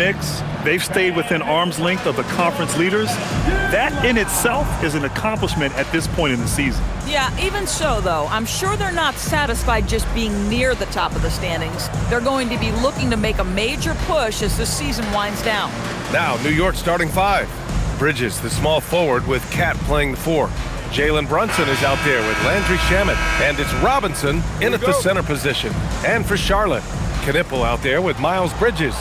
Knicks, they've stayed within arm's length of the conference leaders. That in itself is an accomplishment at this point in the season. Yeah, even so, though, I'm sure they're not satisfied just being near the top of the standings. They're going to be looking to make a major push as the season winds down. Now, New York starting five. Bridges, the small forward, with Cat playing the four. Jalen Brunson is out there with Landry Shamet. And it's Robinson in at the center position. And for Charlotte, Knipple out there with Miles Bridges.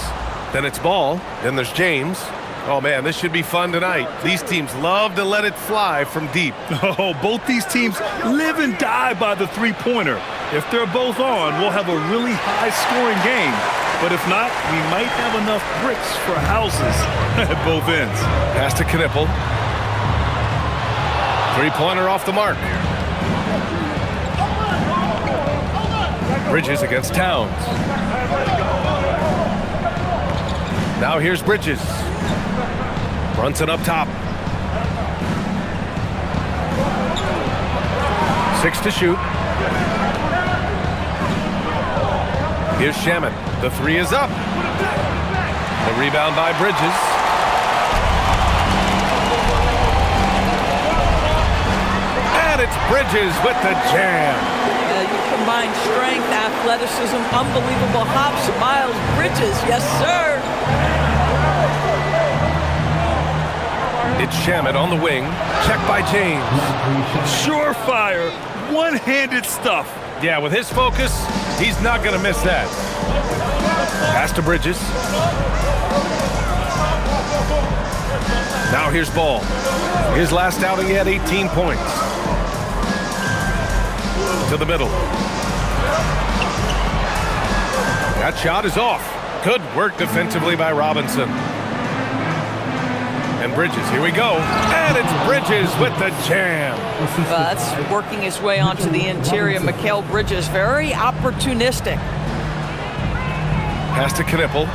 Then it's Ball. Then there's James. Oh, man, this should be fun tonight. These teams love to let it fly from deep. Oh, both these teams live and die by the three-pointer. If they're both on, we'll have a really high-scoring game. But if not, we might have enough bricks for houses at both ends. Pass to Knipple. Three-pointer off the mark. Bridges against Towns. Now here's Bridges. Brunson up top. 6 to shoot. Here's Shamet. The three is up. The rebound by Bridges. And it's Bridges with the jam. You combine strength, athleticism, unbelievable hops. Miles Bridges, yes, sir. It's Shamet on the wing. Checked by James. Surefire, one-handed stuff. Yeah, with his focus, he's not going to miss that. Pass to Bridges. Now here's Ball. His last outing, he had 18 points. To the middle. That shot is off. Good work defensively by Robinson. And Bridges, here we go. And it's Bridges with the jam. That's working his way onto the interior. Mikal Bridges, very opportunistic. Pass to Knipple.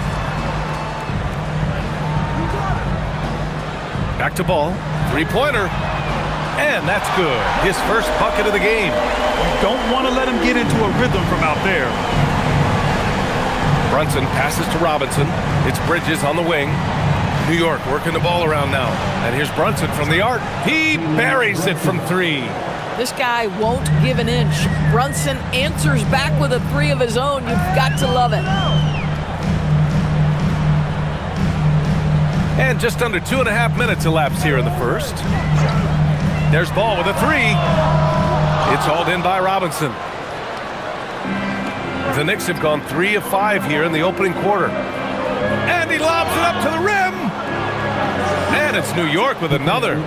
Back to Ball. Three-pointer. And that's good. His first bucket of the game. You don't want to let him get into a rhythm from out there. Brunson passes to Robinson. It's Bridges on the wing. New York working the ball around now. And here's Brunson from the arc. He buries it from three. This guy won't give an inch. Brunson answers back with a three of his own. You've got to love it. And just under 2.5 minutes elapsed here in the first. There's Ball with a three. It's hauled in by Robinson. The Knicks have gone 3 of 5 here in the opening quarter. And he lobs it up to the rim. And it's New York with another.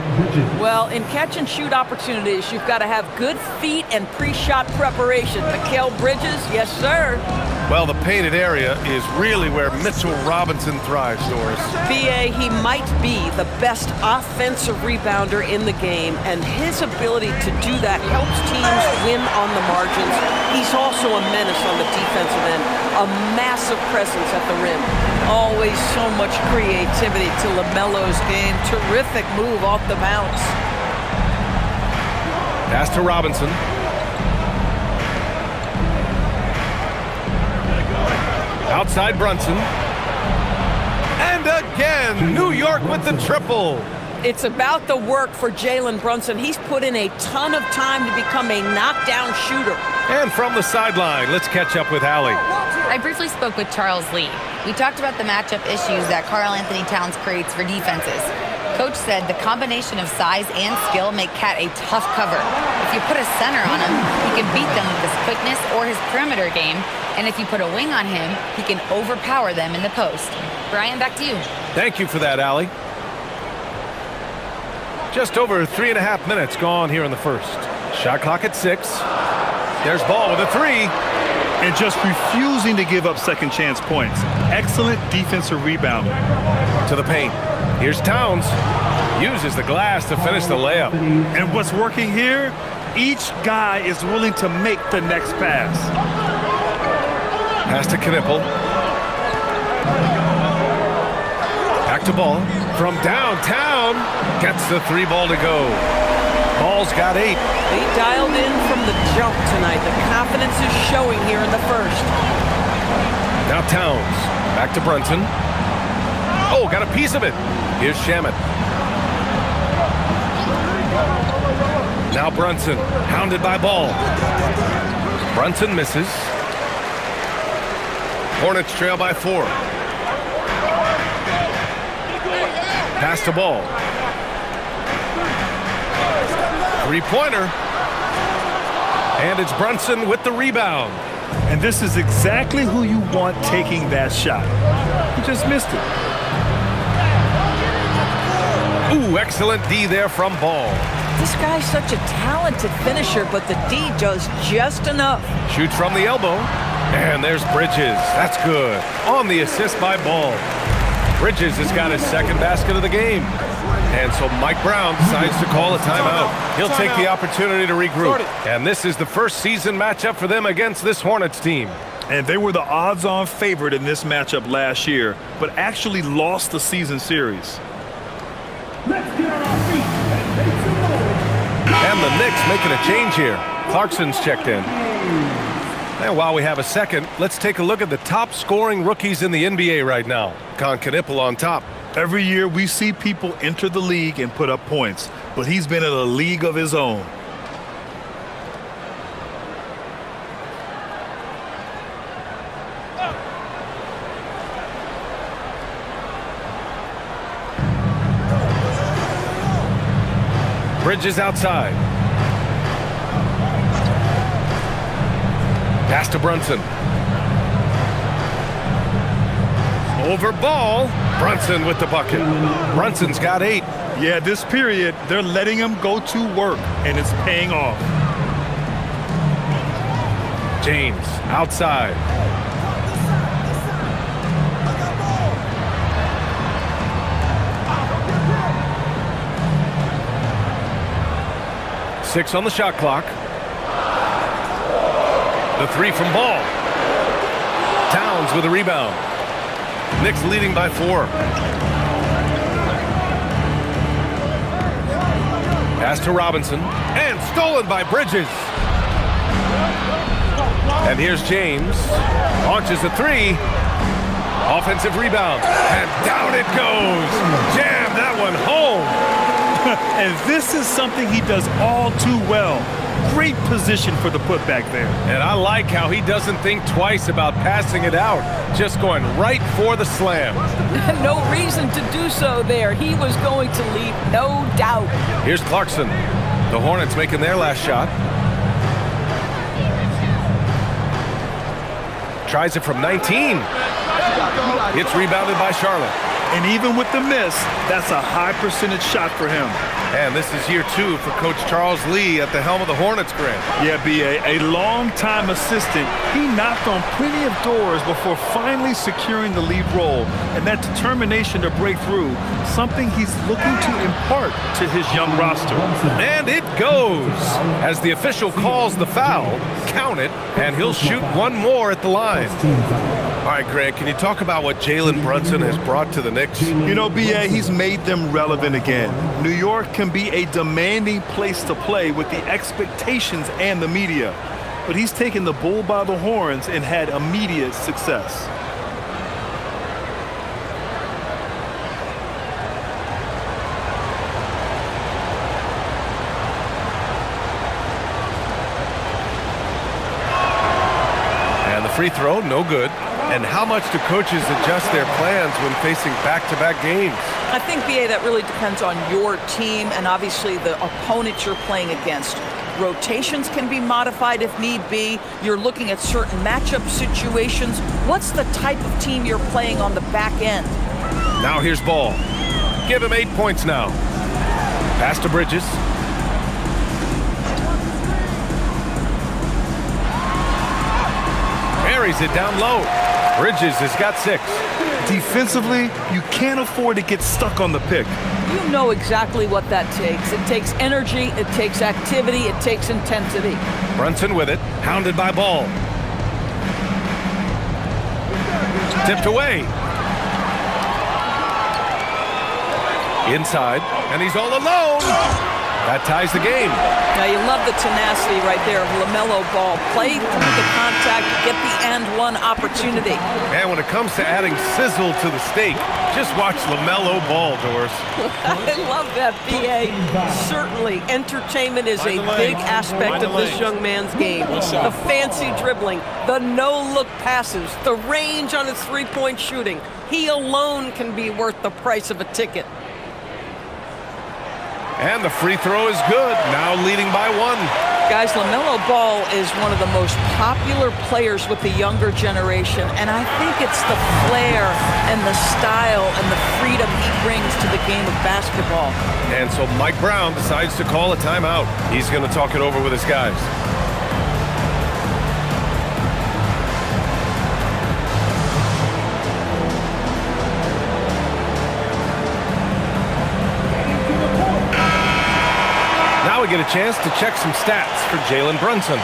Well, in catch-and-shoot opportunities, you've got to have good feet and pre-shot preparation. Mikal Bridges, yes, sir. Well, the painted area is really where Mitchell Robinson thrives, Doris. B.A., he might be the best offensive rebounder in the game, and his ability to do that helps teams win on the margins. He's also a menace on the defensive end, a massive presence at the rim. Always so much creativity to LaMelo's game. Terrific move off the bounce. Pass to Robinson. Outside Brunson. And again, New York with the triple. It's about the work for Jalen Brunson. He's put in a ton of time to become a knockdown shooter. And from the sideline, let's catch up with Allie. I briefly spoke with Charles Lee. We talked about the matchup issues that Karl-Anthony Towns creates for defenses. Coach said the combination of size and skill make Cat a tough cover. If you put a center on him, he can beat them with his quickness or his perimeter game. And if you put a wing on him, he can overpower them in the post. Brian, back to you. Thank you for that, Allie. Just over 3.5 minutes gone here in the first. Shot clock at 6. There's Ball with a three. And just refusing to give up second chance points. Excellent defensive rebound. To the paint. Here's Towns. Uses the glass to finish the layup. And what's working here? Each guy is willing to make the next pass. Pass to Knipple. Back to Ball. From downtown. Gets the three ball to go. Ball's got 8. He dialed in from the jump tonight. The confidence is showing here in the first. Now Towns. Back to Brunson. Oh, got a piece of it. Here's Shamet. Now Brunson, hounded by Ball. Brunson misses. Hornets trail by 4. Pass to Ball. Three-pointer. And it's Brunson with the rebound. And this is exactly who you want taking that shot. He just missed it. Ooh, excellent D there from Ball. This guy's such a talented finisher, but the D does just enough. Shoots from the elbow. And there's Bridges. That's good. On the assist by Ball. Bridges has got his second basket of the game. And so Mike Brown decides to call a timeout. He'll take the opportunity to regroup. And this is the first season matchup for them against this Hornets team. And they were the odds-on favorite in this matchup last year, but actually lost the season series. And the Knicks making a change here. Clarkson's checked in. And while we have a second, let's take a look at the top scoring rookies in the NBA right now. Concanipple on top. Every year we see people enter the league and put up points, but he's been in a league of his own. Bridges outside. Pass to Brunson. Over Ball. Brunson with the bucket. Brunson's got 8. Yeah, this period, they're letting him go to work, and it's paying off. James outside. Six on the shot clock. The three from Ball. Towns with a rebound. Knicks leading by 4. Pass to Robinson. And stolen by Bridges. And here's James. Launches a 3. Offensive rebound. And down it goes. Jam that one home. And this is something he does all too well. Great position for the putback there. And I like how he doesn't think twice about passing it out. Just going right for the slam. No reason to do so there. He was going to leave, no doubt. Here's Clarkson. The Hornets making their last shot. Tries it from 19. It's rebounded by Charlotte. And even with the miss, that's a high percentage shot for him. And this is year 2 for Coach Charles Lee at the helm of the Hornets, Grant. Yeah, B.A., a long-time assistant. He knocked on plenty of doors before finally securing the lead role. And that determination to break through, something he's looking to impart to his young roster. And it goes. As the official calls the foul, count it, and he'll shoot one more at the line. All right, Grant, can you talk about what Jalen Brunson has brought to the Knicks? You know, B.A., he's made them relevant again. New York can be a demanding place to play with the expectations and the media. But he's taken the bull by the horns and had immediate success. And the free throw, no good. And how much do coaches adjust their plans when facing back-to-back games? I think, B.A., that really depends on your team and obviously the opponent you're playing against. Rotations can be modified if need be. You're looking at certain matchup situations. What's the type of team you're playing on the back end? Now here's Ball. Give him 8 points now. Pass to Bridges. Buries it down low. Bridges has got 6. Defensively, you can't afford to get stuck on the pick. You know exactly what that takes. It takes energy, it takes activity, it takes intensity. Brunson with it, hounded by Ball. Tipped away. Inside, and he's all alone. That ties the game. Now, you love the tenacity right there of LaMelo Ball. Play through the contact, get the and one opportunity. And when it comes to adding sizzle to the steak, just watch LaMelo Ball, Doris. I love that, B.A. Certainly, entertainment is a big aspect of this young man's game. The fancy dribbling, the no-look passes, the range on his three-point shooting. He alone can be worth the price of a ticket. And the free throw is good, now leading by 1. Guys, LaMelo Ball is one of the most popular players with the younger generation, and I think it's the flair and the style and the freedom he brings to the game of basketball. And so Mike Brown decides to call a timeout. He's going to talk it over with his guys. Now we get a chance to check some stats for Jalen Brunson.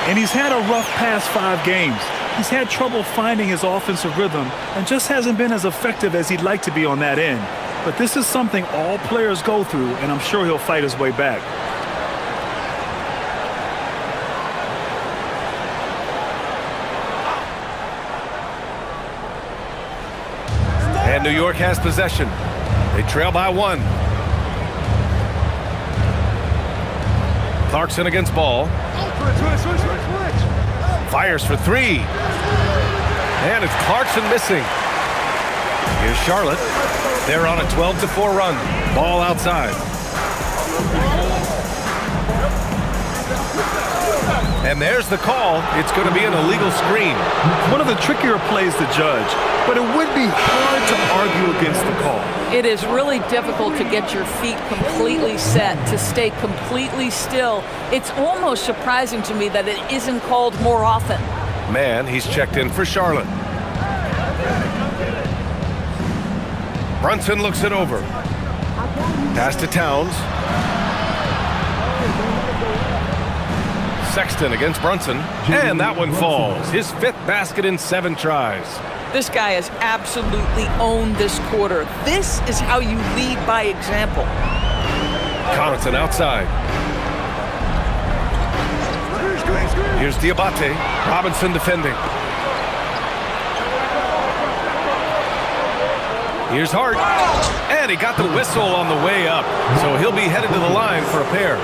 And he's had a rough past 5 games. He's had trouble finding his offensive rhythm and just hasn't been as effective as he'd like to be on that end. But this is something all players go through, and I'm sure he'll fight his way back. And New York has possession. They trail by 1. Clarkson against Ball. Fires for 3. And it's Clarkson missing. Here's Charlotte. They're on a 12-4 run. Ball outside. And there's the call. It's going to be an illegal screen. One of the trickier plays to judge, but it would be hard to argue against the call. It is really difficult to get your feet completely set, to stay completely still. It's almost surprising to me that it isn't called more often. Man, he's checked in for Charlotte. Brunson looks it over. Pass to Towns. Sexton against Brunson. And that one falls. His 5th basket in 7 tries. This guy has absolutely owned this quarter. This is how you lead by example. Connaughton outside. Here's Diabate. Robinson defending. Here's Hart. And he got the whistle on the way up. So he'll be headed to the line for a pair.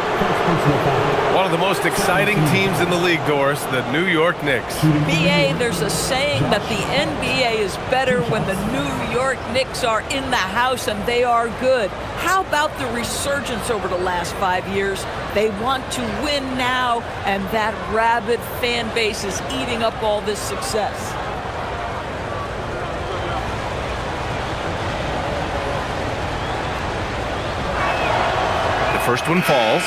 One of the most exciting teams in the league, Doris, the New York Knicks. BA, there's a saying that the NBA is better when the New York Knicks are in the house and they are good. How about the resurgence over the last 5 years? They want to win now, and that rabid fan base is eating up all this success. First one falls.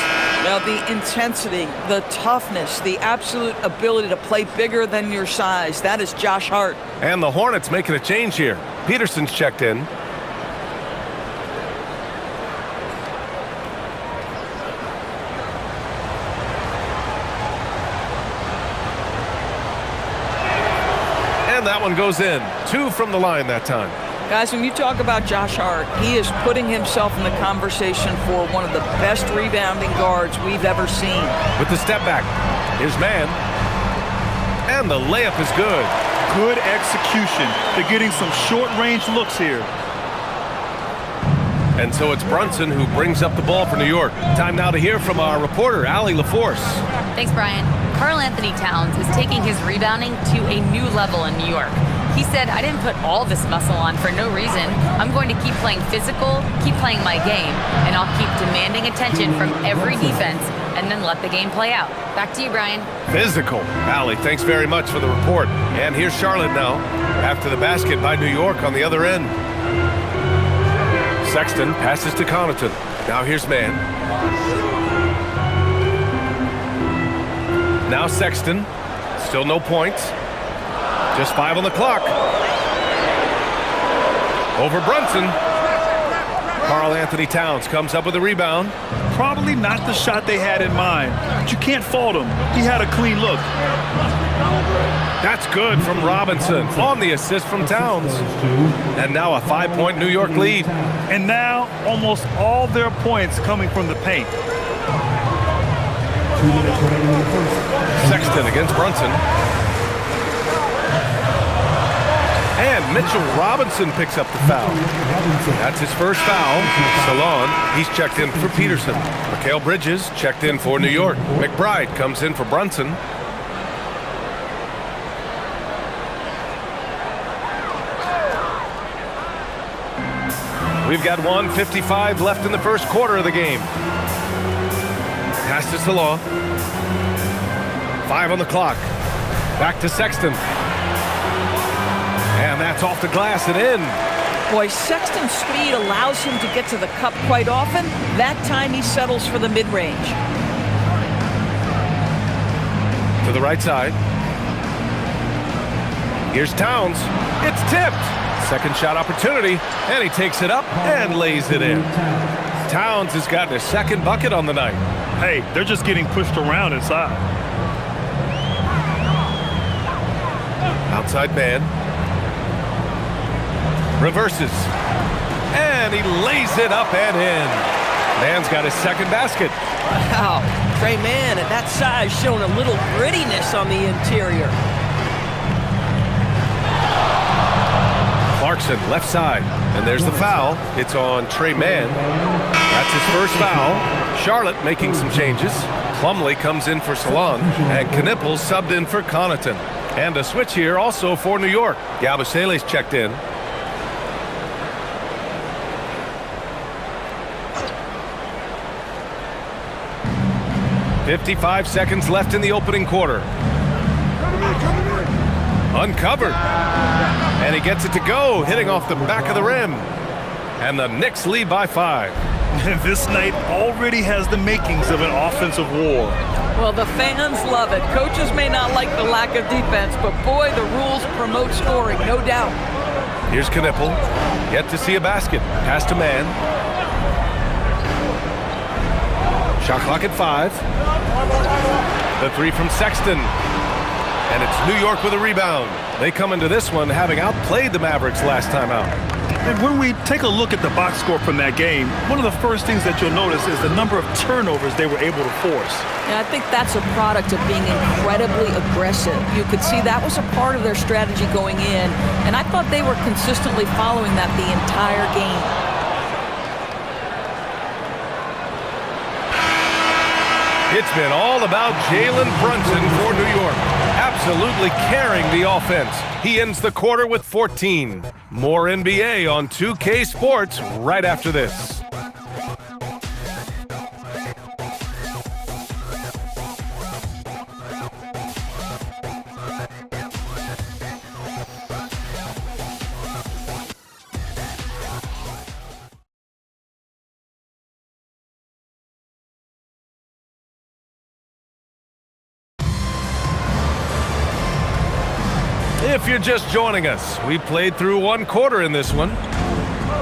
Now the intensity, the toughness, the absolute ability to play bigger than your size, that is Josh Hart. And the Hornets making a change here. Peterson's checked in. And that one goes in. 2 from the line that time. Guys, when you talk about Josh Hart, he is putting himself in the conversation for one of the best rebounding guards we've ever seen. With the step back, here's Mann. And the layup is good. Good execution. They're getting some short-range looks here. And so it's Brunson who brings up the ball for New York. Time now to hear from our reporter, Allie LaForce. Thanks, Brian. Karl Anthony Towns is taking his rebounding to a new level in New York. He said, I didn't put all this muscle on for no reason. I'm going to keep playing physical, keep playing my game, and I'll keep demanding attention from every defense and then let the game play out. Back to you, Brian. Physical. Allie, thanks very much for the report. And here's Charlotte now, after the basket by New York on the other end. Sexton passes to Connaughton. Now here's Mann. Now Sexton. Still no points. Just 5 on the clock. Over Brunson. Karl Anthony Towns comes up with a rebound. Probably not the shot they had in mind, but you can't fault him. He had a clean look. That's good from Robinson on the assist from Towns. And now a 5-point New York lead. And now almost all their points coming from the paint. Sexton against Brunson. And Mitchell Robinson picks up the foul. That's his first foul. Salon, he's checked in for Peterson. Mikal Bridges checked in for New York. McBride comes in for Brunson. We've got 1:55 left in the first quarter of the game. Pass to Salon. 5 on the clock. Back to Sexton. And that's off the glass and in. Boy, Sexton's speed allows him to get to the cup quite often. That time he settles for the mid-range. To the right side. Here's Towns. It's tipped. Second shot opportunity, and he takes it up and lays it in. Towns has gotten his second bucket on the night. Hey, they're just getting pushed around inside. Outside man. Reverses. And he lays it up and in. Man's got his second basket. Wow, Trey Mann at that size showing a little grittiness on the interior. Clarkson, left side. And there's the foul. It's on Trey Mann. That's his first foul. Charlotte making some changes. Plumlee comes in for Salon. And Knippel subbed in for Connaughton. And a switch here also for New York. Yabusele's checked in. .55 seconds left in the opening quarter. Uncovered. And he gets it to go, hitting off the back of the rim. And the Knicks lead by 5. This night already has the makings of an offensive war. Well, the fans love it. Coaches may not like the lack of defense, but boy, the rules promote scoring, no doubt. Here's Knippel. Yet to see a basket. Pass to Mann. Shot clock at 5. The three from Sexton. And it's New York with a rebound. They come into this one having outplayed the Mavericks last time out. And when we take a look at the box score from that game, one of the first things that you'll notice is the number of turnovers they were able to force. And I think that's a product of being incredibly aggressive. You could see that was a part of their strategy going in, and I thought they were consistently following that the entire game. It's been all about Jalen Brunson for New York, absolutely carrying the offense. He ends the quarter with 14. More NBA on 2K Sports right after this. If you're just joining us, we played through one quarter in this one.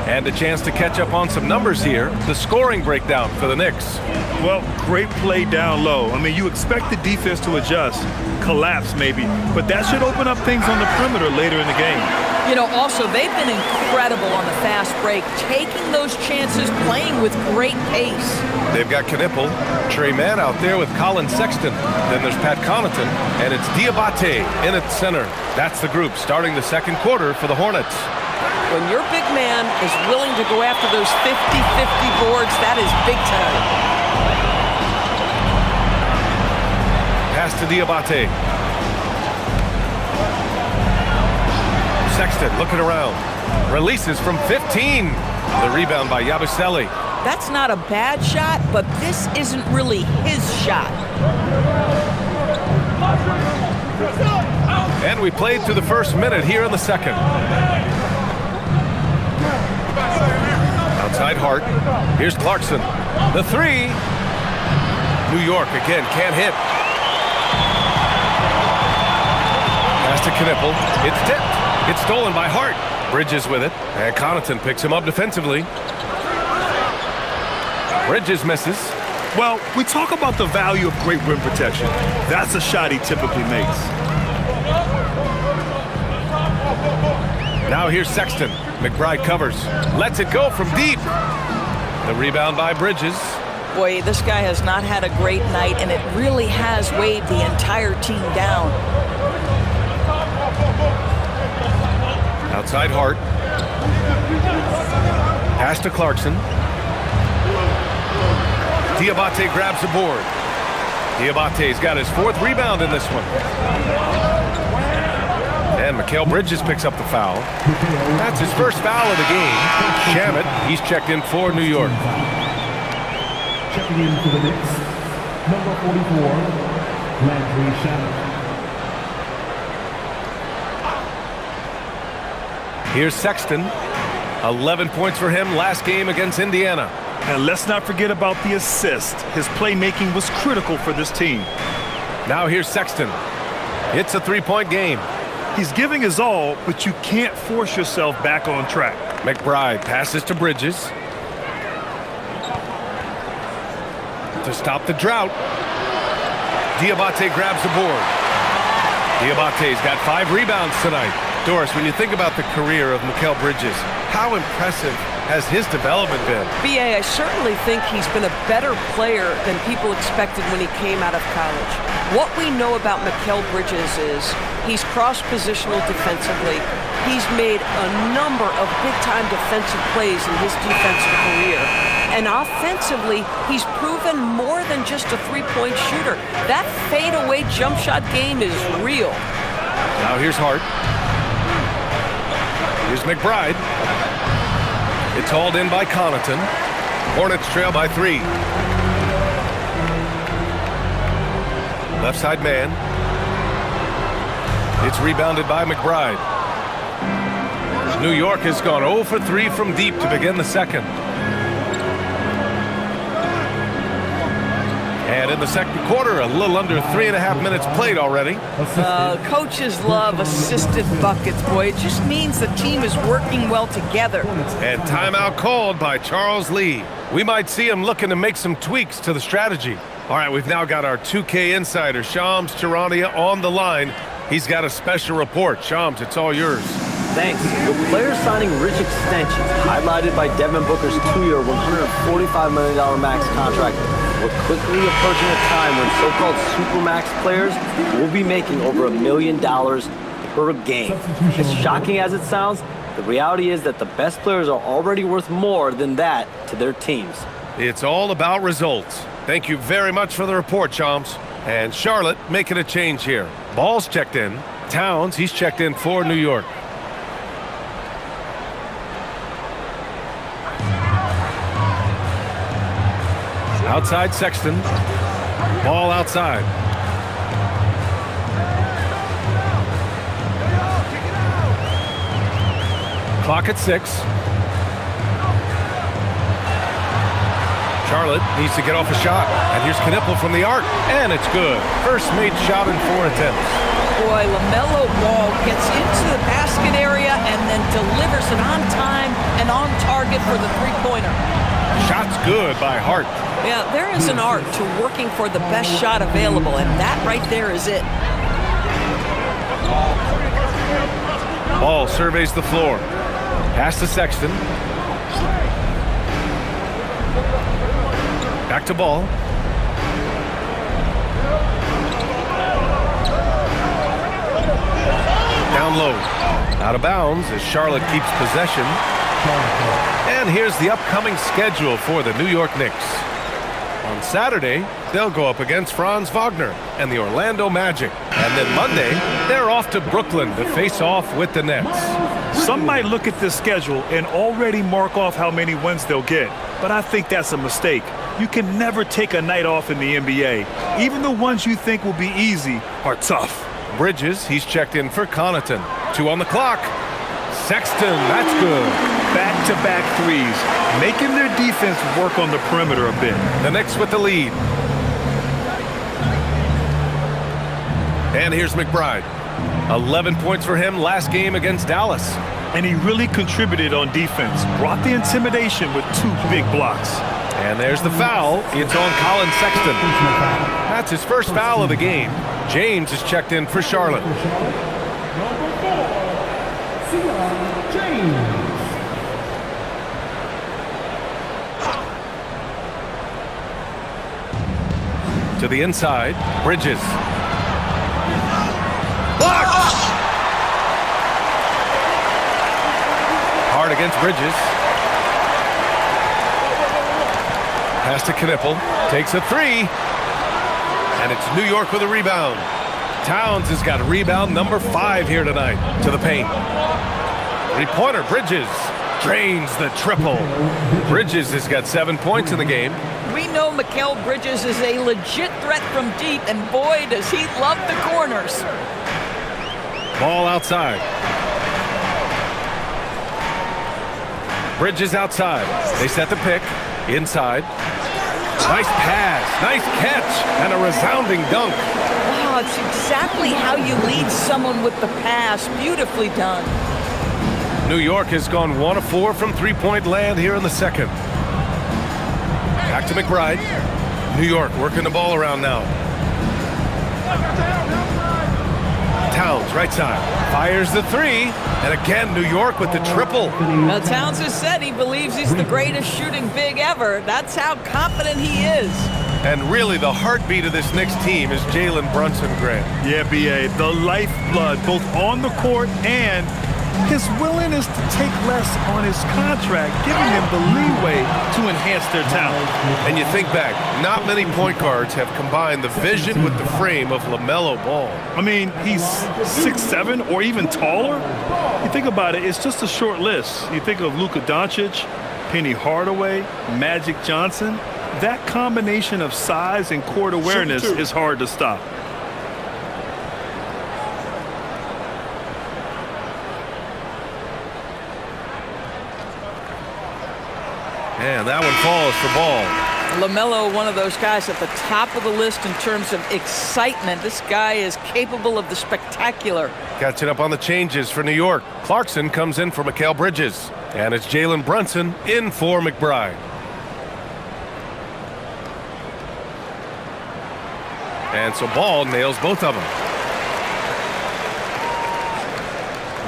And a chance to catch up on some numbers here. The scoring breakdown for the Knicks. Well, great play down low. I mean, you expect the defense to adjust, collapse maybe, but that should open up things on the perimeter later in the game. You know, also, they've been incredible on the fast break, taking those chances, playing with great pace. They've got Knippel, Trey Mann out there with Colin Sexton. Then there's Pat Connaughton, and it's Diabate in at center. That's the group starting the second quarter for the Hornets. When your big man is willing to go after those 50-50 boards, that is big time. Pass to Diabate. Sexton looking around. Releases from 15. The rebound by Yabusele. That's not a bad shot, but this isn't really his shot. And we played through the first minute here in the second. Outside Hart. Here's Clarkson. The three. New York again can't hit. Pass to Knippel. It's tipped. It's stolen by Hart. Bridges with it. And Connaughton picks him up defensively. Bridges misses. Well, we talk about the value of great rim protection. That's a shot he typically makes. Now here's Sexton. McBride covers. Lets it go from deep. The rebound by Bridges. Boy, this guy has not had a great night, and it really has weighed the entire team down. Outside Hart. Pass to Clarkson. Diabate grabs the board. Diabate's got his 4th rebound in this one. And Mikal Bridges picks up the foul. That's his first foul of the game. Shamet, he's checked in for New York. Checking in for the Knicks, number 44, Landry Shamet. Here's Sexton. 11 points for him last game against Indiana. And let's not forget about the assist. His playmaking was critical for this team. Now here's Sexton. It's a 3-point game. He's giving his all, but you can't force yourself back on track. McBride passes to Bridges. To stop the drought. Diabate grabs the board. Diabate's got 5 rebounds tonight. Doris, when you think about the career of Mikal Bridges, how impressive has his development been? B.A., I certainly think he's been a better player than people expected when he came out of college. What we know about Mikal Bridges is he's cross-positional defensively. He's made a number of big-time defensive plays in his defensive career. And offensively, he's proven more than just a three-point shooter. That fadeaway jump shot game is real. Now here's Hart. Here's McBride. It's hauled in by Connaughton. Hornets trail by 3. Left side man. It's rebounded by McBride. New York has gone 0 for 3 from deep to begin the second. And in the second quarter, a little under 3.5 minutes played already. Coaches love assisted buckets, boy. It just means the team is working well together. And timeout called by Charles Lee. We might see him looking to make some tweaks to the strategy. All right, we've now got our 2K insider, Shams Charania, on the line. He's got a special report. Shams, it's all yours. Thanks. With players signing rich extensions, highlighted by Devin Booker's 2-year, $145 million max contract, we're quickly approaching a time when so-called supermax players will be making over $1 million per game. As shocking as it sounds, the reality is that the best players are already worth more than that to their teams. It's all about results. Thank you very much for the report, Shams. And Charlotte making a change here. Ball's checked in. Towns, he's checked in for New York. Outside Sexton. Ball outside. Clock at 6. Charlotte needs to get off a shot. And here's Knipple from the arc. And it's good. First made shot in 4 attempts. Boy, LaMelo Ball gets into the basket area and then delivers it on time and on target for the three-pointer. Shot's good by Hart. Yeah, there is an art to working for the best shot available, and that right there is it. Ball surveys the floor. Pass to Sexton. Back to Ball. Down low. Out of bounds as Charlotte keeps possession. And here's the upcoming schedule for the New York Knicks. On Saturday, they'll go up against Franz Wagner and the Orlando Magic. And then Monday, they're off to Brooklyn to face off with the Nets. Some might look at this schedule and already mark off how many wins they'll get, but I think that's a mistake. You can never take a night off in the NBA. Even the ones you think will be easy are tough. Bridges, he's checked in for Connaughton. 2 on the clock. Sexton, that's good. Back-to-back threes, making their defense work on the perimeter a bit. The Knicks with the lead. And here's McBride. 11 points for him last game against Dallas. And he really contributed on defense, brought the intimidation with 2 big blocks. And there's the foul. It's on Colin Sexton. That's his first foul of the game. James is checked in for Charlotte. To the inside, Bridges. Blocked! Hard against Bridges. Pass to Knipple. Takes a three. And it's New York with a rebound. Towns has got rebound number 5 here tonight. To the paint. Three-pointer, Bridges. Drains the triple. Bridges has got 7 points in the game. We know Mikal Bridges is a legit threat from deep, and boy, does he love the corners. Ball outside. Bridges outside. They set the pick. Inside. Nice pass. Nice catch. And a resounding dunk. Wow, it's exactly how you lead someone with the pass. Beautifully done. New York has gone 1 of 4 from three-point land here in the second. Back to McBride. New York working the ball around now. Towns, right side. Fires the three. And again, New York with the triple. Now, Towns has said he believes he's the greatest shooting big ever. That's how confident he is. And really, the heartbeat of this Knicks team is Jalen Brunson, Grant. Yeah, B.A., the lifeblood, both on the court and his willingness to take less on his contract, giving him the leeway to enhance their talent. And you think back, not many point guards have combined the vision with the frame of LaMelo Ball. I mean, he's 6'7" or even taller. You think about it, it's just a short list. You think of Luka Doncic, Penny Hardaway, Magic Johnson. That combination of size and court awareness is hard to stop. And that one falls for Ball. LaMelo, one of those guys at the top of the list in terms of excitement. This guy is capable of the spectacular. Catching up on the changes for New York. Clarkson comes in for Mikal Bridges. And it's Jalen Brunson in for McBride. And so Ball nails both of them.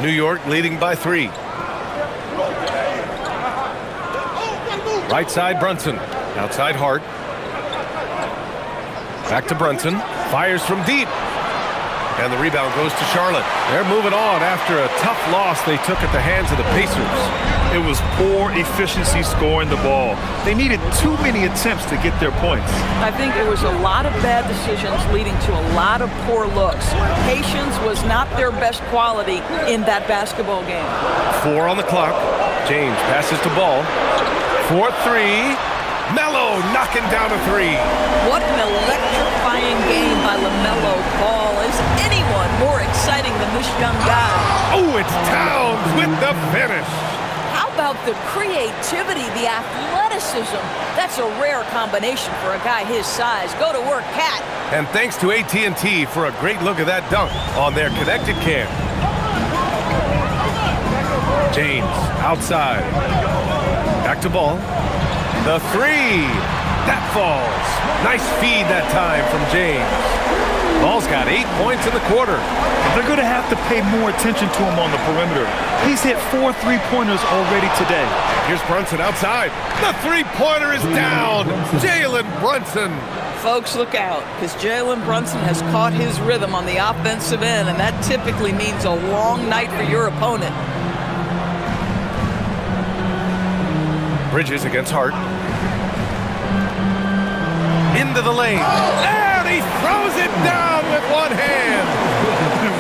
New York leading by 3. Right side, Brunson. Outside, Hart. Back to Brunson. Fires from deep. And the rebound goes to Charlotte. They're moving on after a tough loss they took at the hands of the Pacers. It was poor efficiency scoring the ball. They needed too many attempts to get their points. I think it was a lot of bad decisions leading to a lot of poor looks. Patience was not their best quality in that basketball game. 4 on the clock. James passes to Ball. 4-3. Melo knocking down a 3. What an electrifying game by LaMelo Ball. Is anyone more exciting than this young guy? Oh, it's Towns with the finish. How about the creativity, the athleticism? That's a rare combination for a guy his size. Go to work, Cat. And thanks to AT&T for a great look at that dunk on their connected cam. James outside. Back to Ball. The 3. That falls. Nice feed that time from James. Ball's got 8 points in the quarter. They're going to have to pay more attention to him on the perimeter. He's hit 4 3-pointers already today. Here's Brunson outside. The 3-pointer is down. Jalen Brunson. Folks, look out, because Jalen Brunson has caught his rhythm on the offensive end, and that typically means a long night for your opponent. Bridges against Hart. Into the lane. And he throws it down with one hand.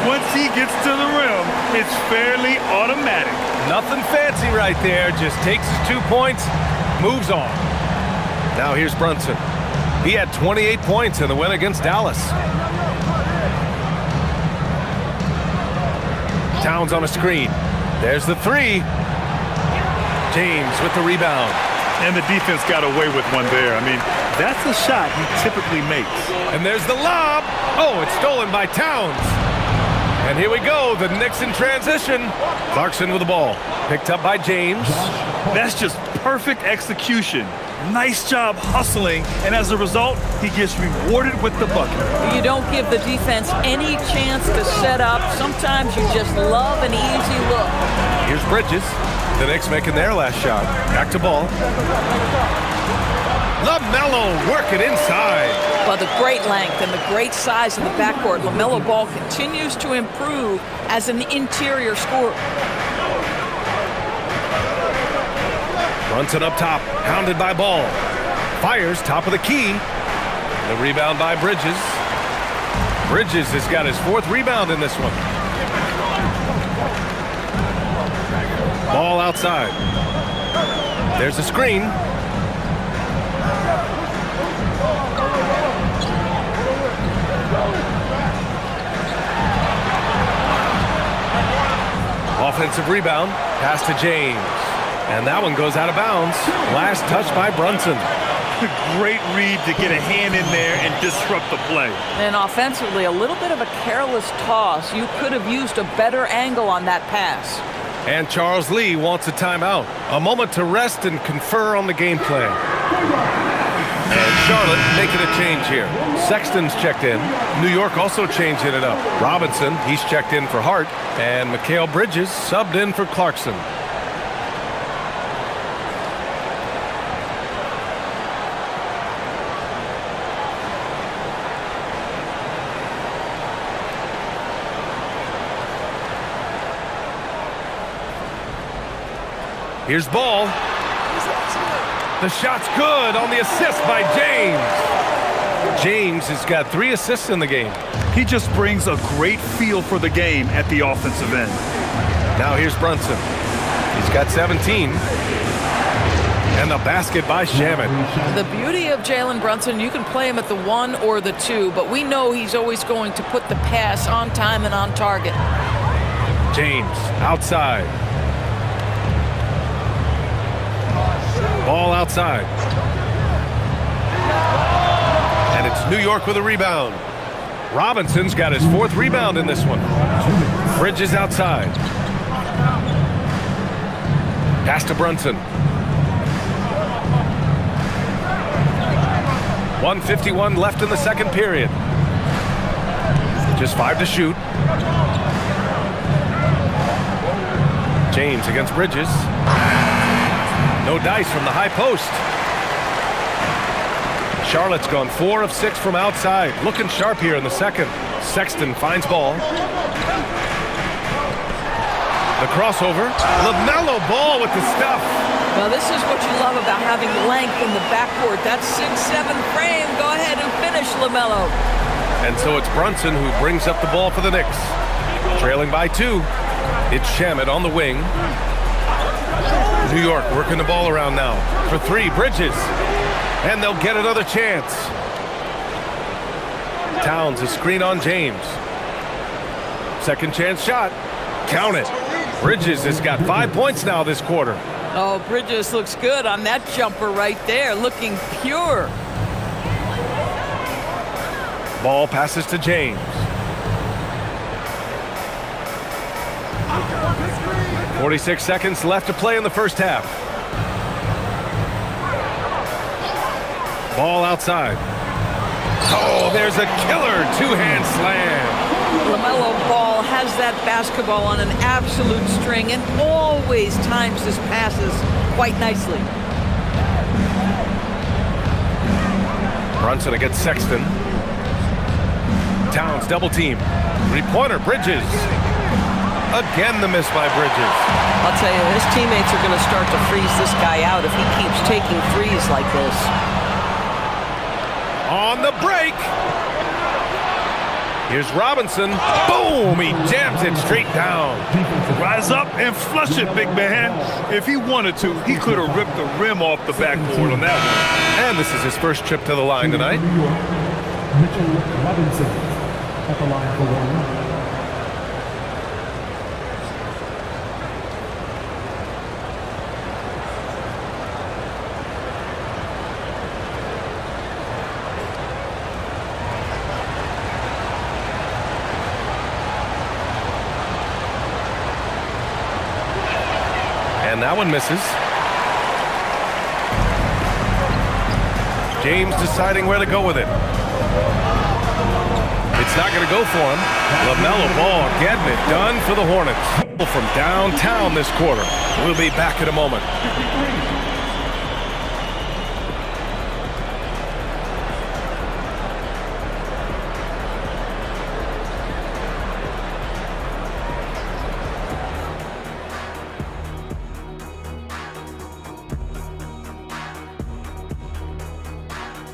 Once he gets to the rim, it's fairly automatic. Nothing fancy right there. Just takes his 2 points, moves on. Now here's Brunson. He had 28 points in the win against Dallas. Towns on a screen. There's the 3. James with the rebound. And the defense got away with one there. I mean, that's a shot he typically makes. And there's the lob. Oh, it's stolen by Towns. And here we go, the Knicks in transition. Clarkson with the ball. Picked up by James. That's just perfect execution. Nice job hustling, and as a result, he gets rewarded with the bucket. You don't give the defense any chance to set up. Sometimes you just love an easy look. Here's Bridges. The Knicks making their last shot. Back to Ball. LaMelo working inside. Well, the great length and the great size of the backcourt, LaMelo Ball continues to improve as an interior scorer. Brunson up top, hounded by Ball. Fires top of the key. The rebound by Bridges. Bridges has got his 4th rebound in this one. Ball outside. There's a screen. Offensive rebound. Pass to James. And that one goes out of bounds. Last touch by Brunson. Great read to get a hand in there and disrupt the play. And offensively, a little bit of a careless toss. You could have used a better angle on that pass. And Charles Lee wants a timeout. A moment to rest and confer on the game plan. And Charlotte making a change here. Sexton's checked in. New York also changing it up. Robinson, he's checked in for Hart. And Mikal Bridges subbed in for Clarkson. Here's Ball. The shot's good on the assist by James. James has got 3 assists in the game. He just brings a great feel for the game at the offensive end. Now here's Brunson. He's got 17. And the basket by Shamet. The beauty of Jalen Brunson, you can play him at the 1 or the 2, but we know he's always going to put the pass on time and on target. James outside. Ball outside. And it's New York with a rebound. Robinson's got his 4th rebound in this one. Bridges outside. Pass to Brunson. 1:51 left in the second period. Just 5 to shoot. James against Bridges. No dice from the high post. Charlotte's gone 4 of 6 from outside. Looking sharp here in the second. Sexton finds Ball. The crossover. LaMelo Ball with the stuff. Well, this is what you love about having length in the backcourt. That 6'7" frame. Go ahead and finish, LaMelo. And so it's Brunson who brings up the ball for the Knicks. Trailing by 2. It's Shamet on the wing. New York working the ball around now. For 3, Bridges. And they'll get another chance. Towns a screen on James. Second chance shot. Count it. Bridges has got 5 points now this quarter. Oh, Bridges looks good on that jumper right there. Looking pure. Ball passes to James. 46 seconds left to play in the first half. Ball outside. Oh, there's a killer 2-hand slam. LaMelo Ball has that basketball on an absolute string and always times his passes quite nicely. Brunson against Sexton. Towns double team. 3-pointer, Bridges. Again the miss by Bridges. I'll tell you, his teammates are going to start to freeze this guy out if he keeps taking threes like this. On the break. Here's Robinson. Boom! He jams it straight down. Rise up and flush it, big man. If he wanted to, he could have ripped the rim off the backboard on that one. And this is his first trip to the line tonight. Mitchell Robinson at the line for 1. And that one misses. James deciding where to go with it. It's not going to go for him. LaMelo Ball getting it done for the Hornets. From downtown this quarter. We'll be back in a moment.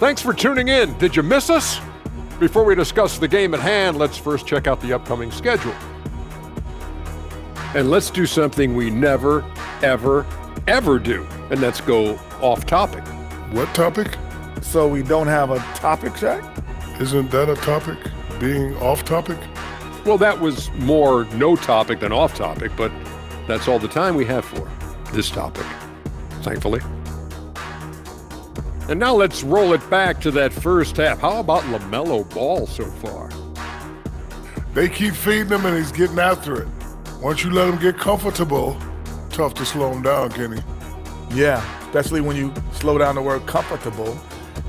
Thanks for tuning in. Did you miss us? Before we discuss the game at hand, let's first check out the upcoming schedule. And let's do something we never, ever, ever do, and that's go off topic. What topic? So we don't have a topic, Shaq? Isn't that a topic? Being off topic? Well, that was more no topic than off topic, but that's all the time we have for this topic, thankfully. And now let's roll it back to that first half. How about LaMelo Ball so far? They keep feeding him and he's getting after it. Once you let him get comfortable, tough to slow him down, Kenny. Yeah, especially when you slow down the word comfortable.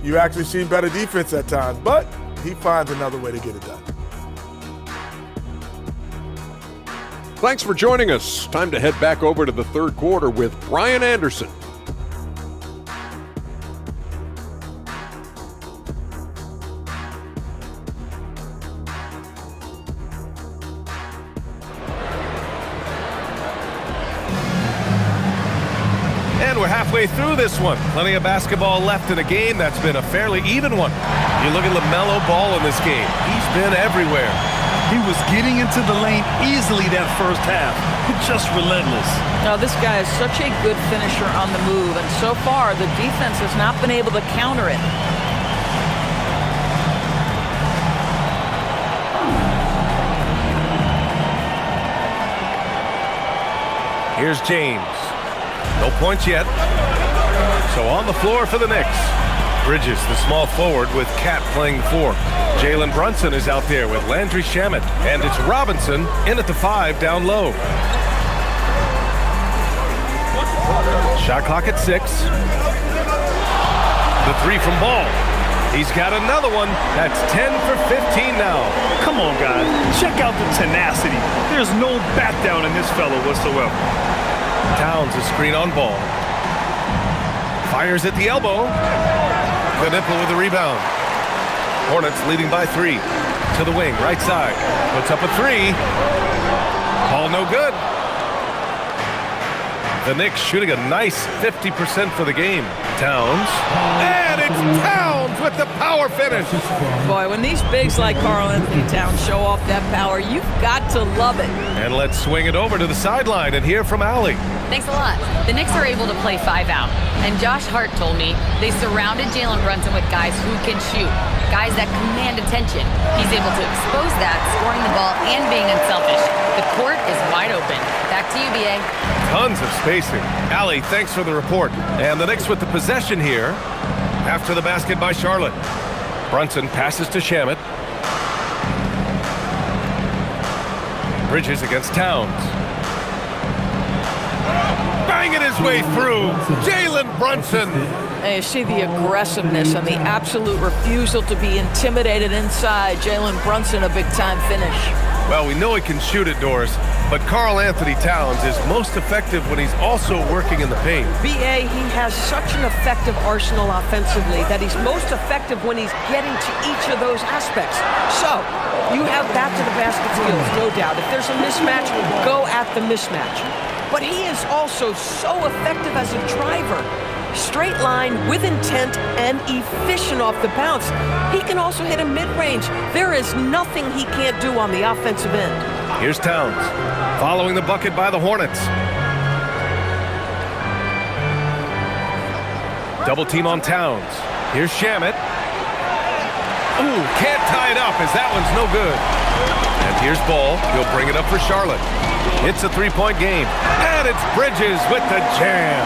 You actually see better defense at times, but he finds another way to get it done. Thanks for joining us. Time to head back over to the third quarter with Brian Anderson. And we're halfway through this one. Plenty of basketball left in a game that's been a fairly even one. You look at LaMelo Ball in this game. He's been everywhere. He was getting into the lane easily that first half. Just relentless. Now, this guy is such a good finisher on the move, and so far the defense has not been able to counter it. Here's James. No points yet. So on the floor for the Knicks. Bridges, the small forward, with Cat playing 4. Jalen Brunson is out there with Landry Shamet. And it's Robinson in at the 5 down low. Shot clock at 6. The 3 from Ball. He's got another one. That's 10 for 15 now. Come on, guys. Check out the tenacity. There's no back down in this fellow whatsoever. Towns a screen on Ball. Fires at the elbow. The nipple with the rebound. Hornets leading by 3. To the wing, right side. Puts up a 3. Ball no good. The Knicks shooting a nice 50% for the game. Towns. And it's Towns with the power finish. Boy, when these bigs like Karl Anthony Towns show off that power, you've got to love it. And let's swing it over to the sideline and hear from Allie. Thanks a lot. The Knicks are able to play 5 out. And Josh Hart told me they surrounded Jalen Brunson with guys who can shoot, guys that command attention. He's able to expose that, scoring the ball and being unselfish. The court is wide open. Back to you, B.A. Tons of spacing. Allie, thanks for the report. And the Knicks with the possession here after the basket by Charlotte. Brunson passes to Shamet. Bridges against Towns. Banging his way through. Jalen Brunson. And you see the aggressiveness and the absolute refusal to be intimidated inside. Jalen Brunson, a big-time finish. Well, we know he can shoot it, Doris, but Karl Anthony Towns is most effective when he's also working in the paint. B.A., he has such an effective arsenal offensively that he's most effective when he's getting to each of those aspects. So, you have back-to-the-basket skills, no doubt. If there's a mismatch, go at the mismatch. But he is also so effective as a driver. Straight line, with intent, and efficient off the bounce. He can also hit a mid-range. There is nothing he can't do on the offensive end. Here's Towns, following the bucket by the Hornets. Double team on Towns. Here's Shamet. Ooh, can't tie it up as that one's no good. And here's Ball. He'll bring it up for Charlotte. It's a 3-point game. And it's Bridges with the jam.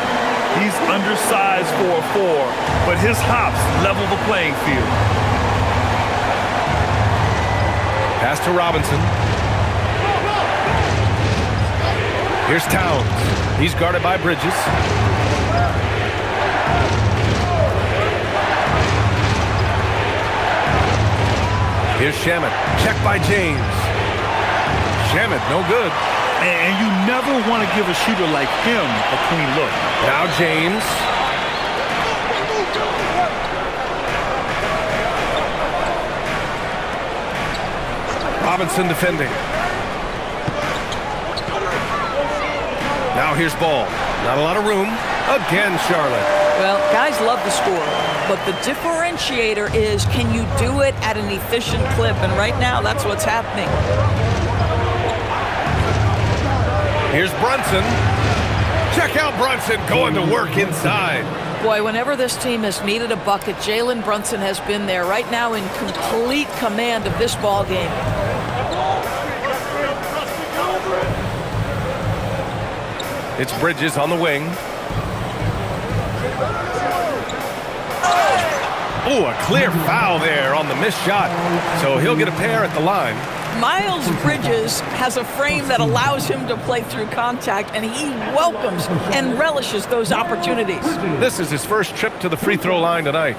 He's undersized for a 4, but his hops level the playing field. Pass to Robinson. Here's Towns. He's guarded by Bridges. Here's Shamet. Check by James. Shamet, no good. And you never want to give a shooter like him a clean look. Now James. Robinson defending. Now here's Ball. Not a lot of room. Again, Charlotte. Well, guys love to score. But the differentiator is, can you do it at an efficient clip? And right now, that's what's happening. Here's Brunson. Check out Brunson going to work inside. Boy, whenever this team has needed a bucket, Jalen Brunson has been there, right now in complete command of this ball game. It's Bridges on the wing. Oh, a clear foul there on the missed shot. So he'll get a pair at the line. Miles Bridges has a frame that allows him to play through contact, and he welcomes and relishes those opportunities. This is his first trip to the free throw line tonight.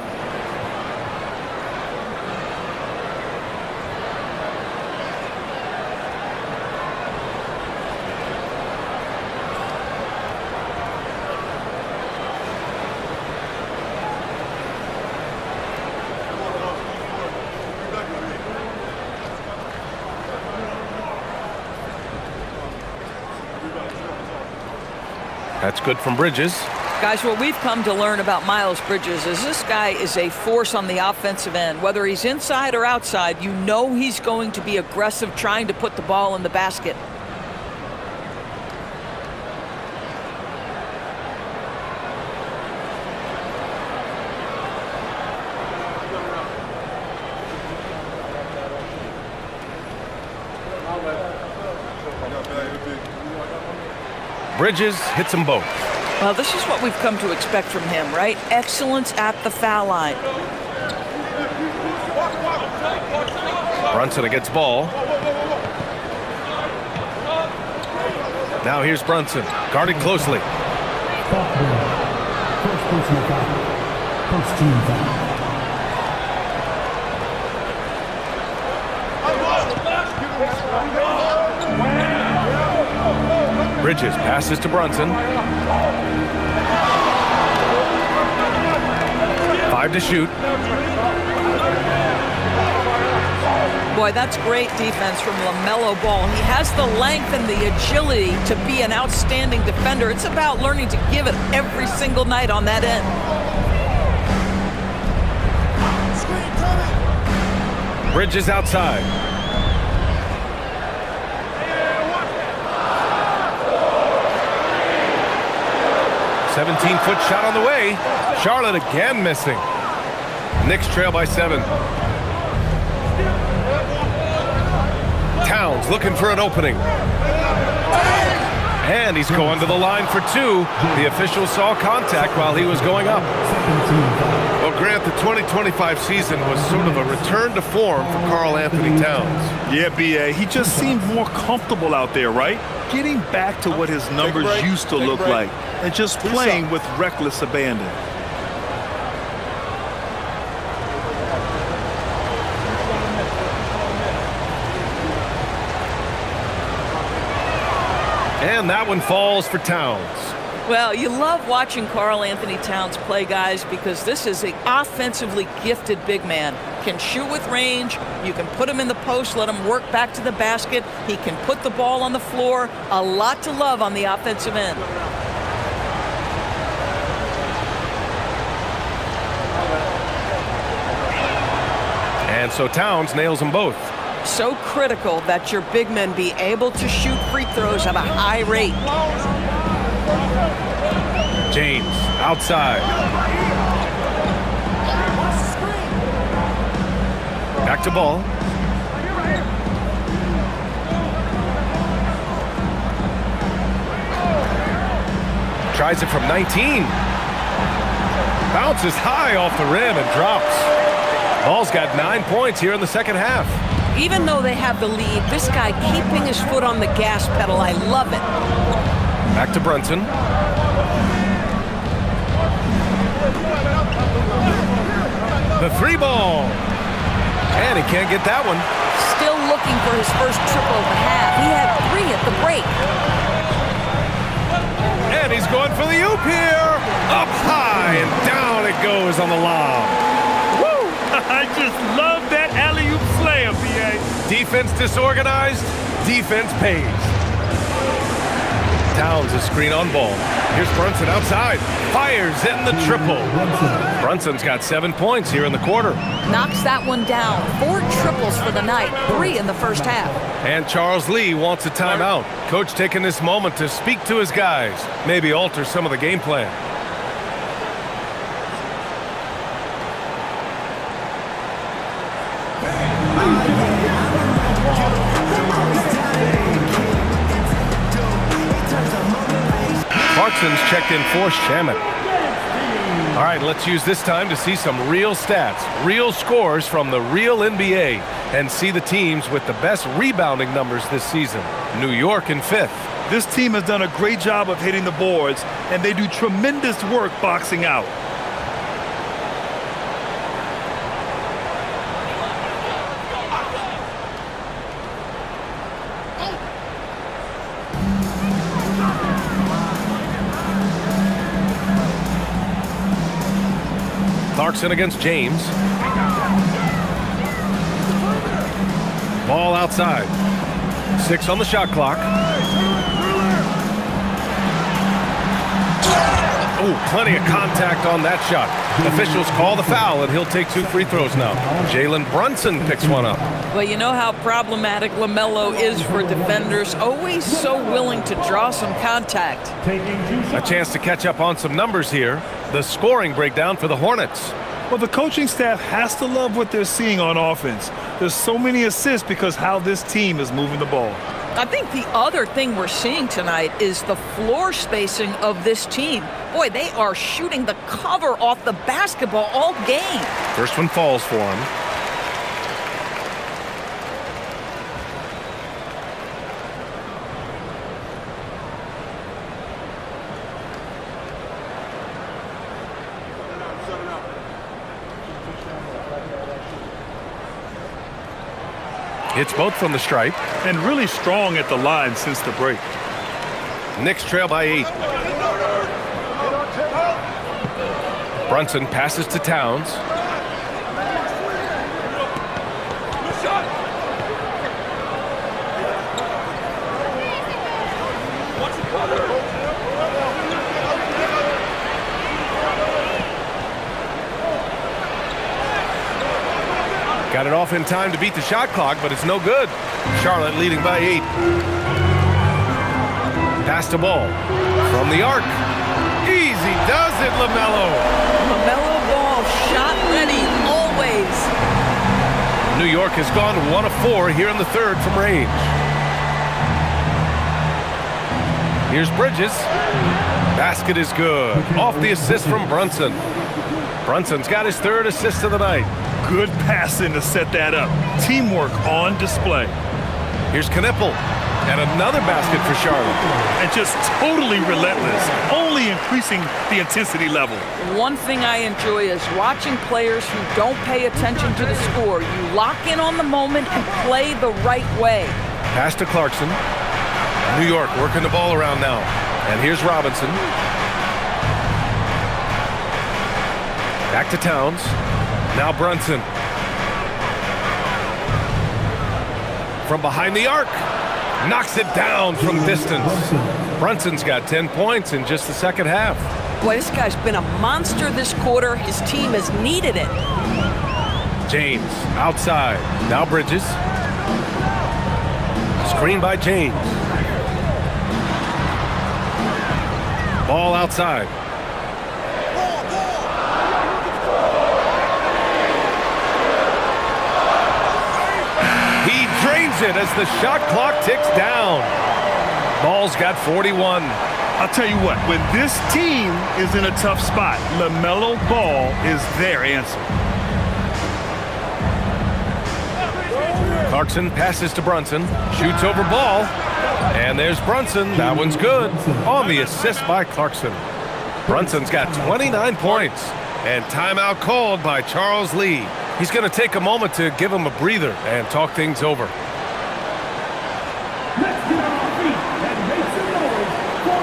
That's good from Bridges. Guys, what we've come to learn about Miles Bridges is this guy is a force on the offensive end. Whether he's inside or outside, you know he's going to be aggressive trying to put the ball in the basket. Bridges hits them both. Well, this is what we've come to expect from him, right? Excellence at the foul line. Brunson against ball. Now here's Brunson, guarded closely. First personal foul. First team foul. Bridges passes to Brunson. 5 to shoot. Boy, that's great defense from LaMelo Ball. He has the length and the agility to be an outstanding defender. It's about learning to give it every single night on that end. Bridges outside. "17-foot shot on the way. Charlotte again missing. Knicks trail by 7. Towns looking for an opening. And he's going to the line for 2. The official saw contact while he was going up. Well, Grant, the 2025 season was sort of a return to form for Karl Anthony Towns. Yeah, B.A., he just seemed more comfortable out there, right? Getting back to what his numbers used to look like and just playing with reckless abandon. And that one falls for Towns. Well, you love watching Karl Anthony Towns play, guys, because this is an offensively gifted big man. Can shoot with range. You can put him in the post, let him work back to the basket. He can put the ball on the floor. A lot to love on the offensive end. And so Towns nails them both. So critical that your big men be able to shoot free throws at a high rate. James outside. Back to ball. Tries it from 19. Bounces high off the rim and drops. Ball's got 9 points here in the second half. Even though they have the lead, this guy keeping his foot on the gas pedal, I love it. Back to Brunson. The 3 ball. And he can't get that one. Still looking for his first triple of the half. He had 3 at the break. And he's going for the oop here. Up high and down it goes on the lob. Woo! I just love that alley-oop slam, B.A. Defense disorganized, defense pays. Towns a screen on ball. Here's Brunson outside. Fires in the triple. Brunson's got 7 points here in the quarter. Knocks that one down. 4 triples for the night, 3 in the first half. And Charles Lee wants a timeout. Coach taking this moment to speak to his guys. Maybe alter some of the game plan. Clarkson's checked in for Shamet. All right, let's use this time to see some real stats, real scores from the real NBA, and see the teams with the best rebounding numbers this season. New York in 5th. This team has done a great job of hitting the boards, and they do tremendous work boxing out. Clarkson against James. Ball outside. 6 on the shot clock. Oh, plenty of contact on that shot. Officials call the foul, and he'll take 2 free throws now. Jalen Brunson picks one up. Well, you know how problematic LaMelo is for defenders. Always so willing to draw some contact. A chance to catch up on some numbers here. The scoring breakdown for the Hornets. Well, the coaching staff has to love what they're seeing on offense. There's so many assists because how this team is moving the ball. I think the other thing we're seeing tonight is the floor spacing of this team. Boy, they are shooting the cover off the basketball all game. First one falls for him. Hits both from the stripe. And really strong at the line since the break. Knicks trail by 8. Brunson passes to Towns. Got it off in time to beat the shot clock, but it's no good. Charlotte leading by 8. Pass the ball from the arc. Easy does it, LaMelo. LaMelo Ball, shot ready, always. New York has gone 1 of 4 here in the third from range. Here's Bridges. Basket is good. Off the assist from Brunson. Brunson's got his 3rd assist of the night. Good passing to set that up. Teamwork on display. Here's Knippel. And another basket for Charlotte. And just totally relentless, only increasing the intensity level. One thing I enjoy is watching players who don't pay attention to the score. You lock in on the moment and play the right way. Pass to Clarkson. New York working the ball around now. And here's Robinson. Back to Towns. Now Brunson. From behind the arc. Knocks it down from distance. Brunson's got 10 points in just the second half. Boy, this guy's been a monster this quarter. His team has needed it. James outside. Now Bridges. Screen by James. Ball outside. He drains it as the shot clock ticks down. Ball's got 41. I'll tell you what, when this team is in a tough spot, LaMelo Ball is their answer. Clarkson passes to Brunson, shoots over ball, and there's Brunson. That one's good on the assist by Clarkson. Brunson's got 29 points, and timeout called by Charles Lee. He's going to take a moment to give him a breather and talk things over. Let's get on our feet and make some noise for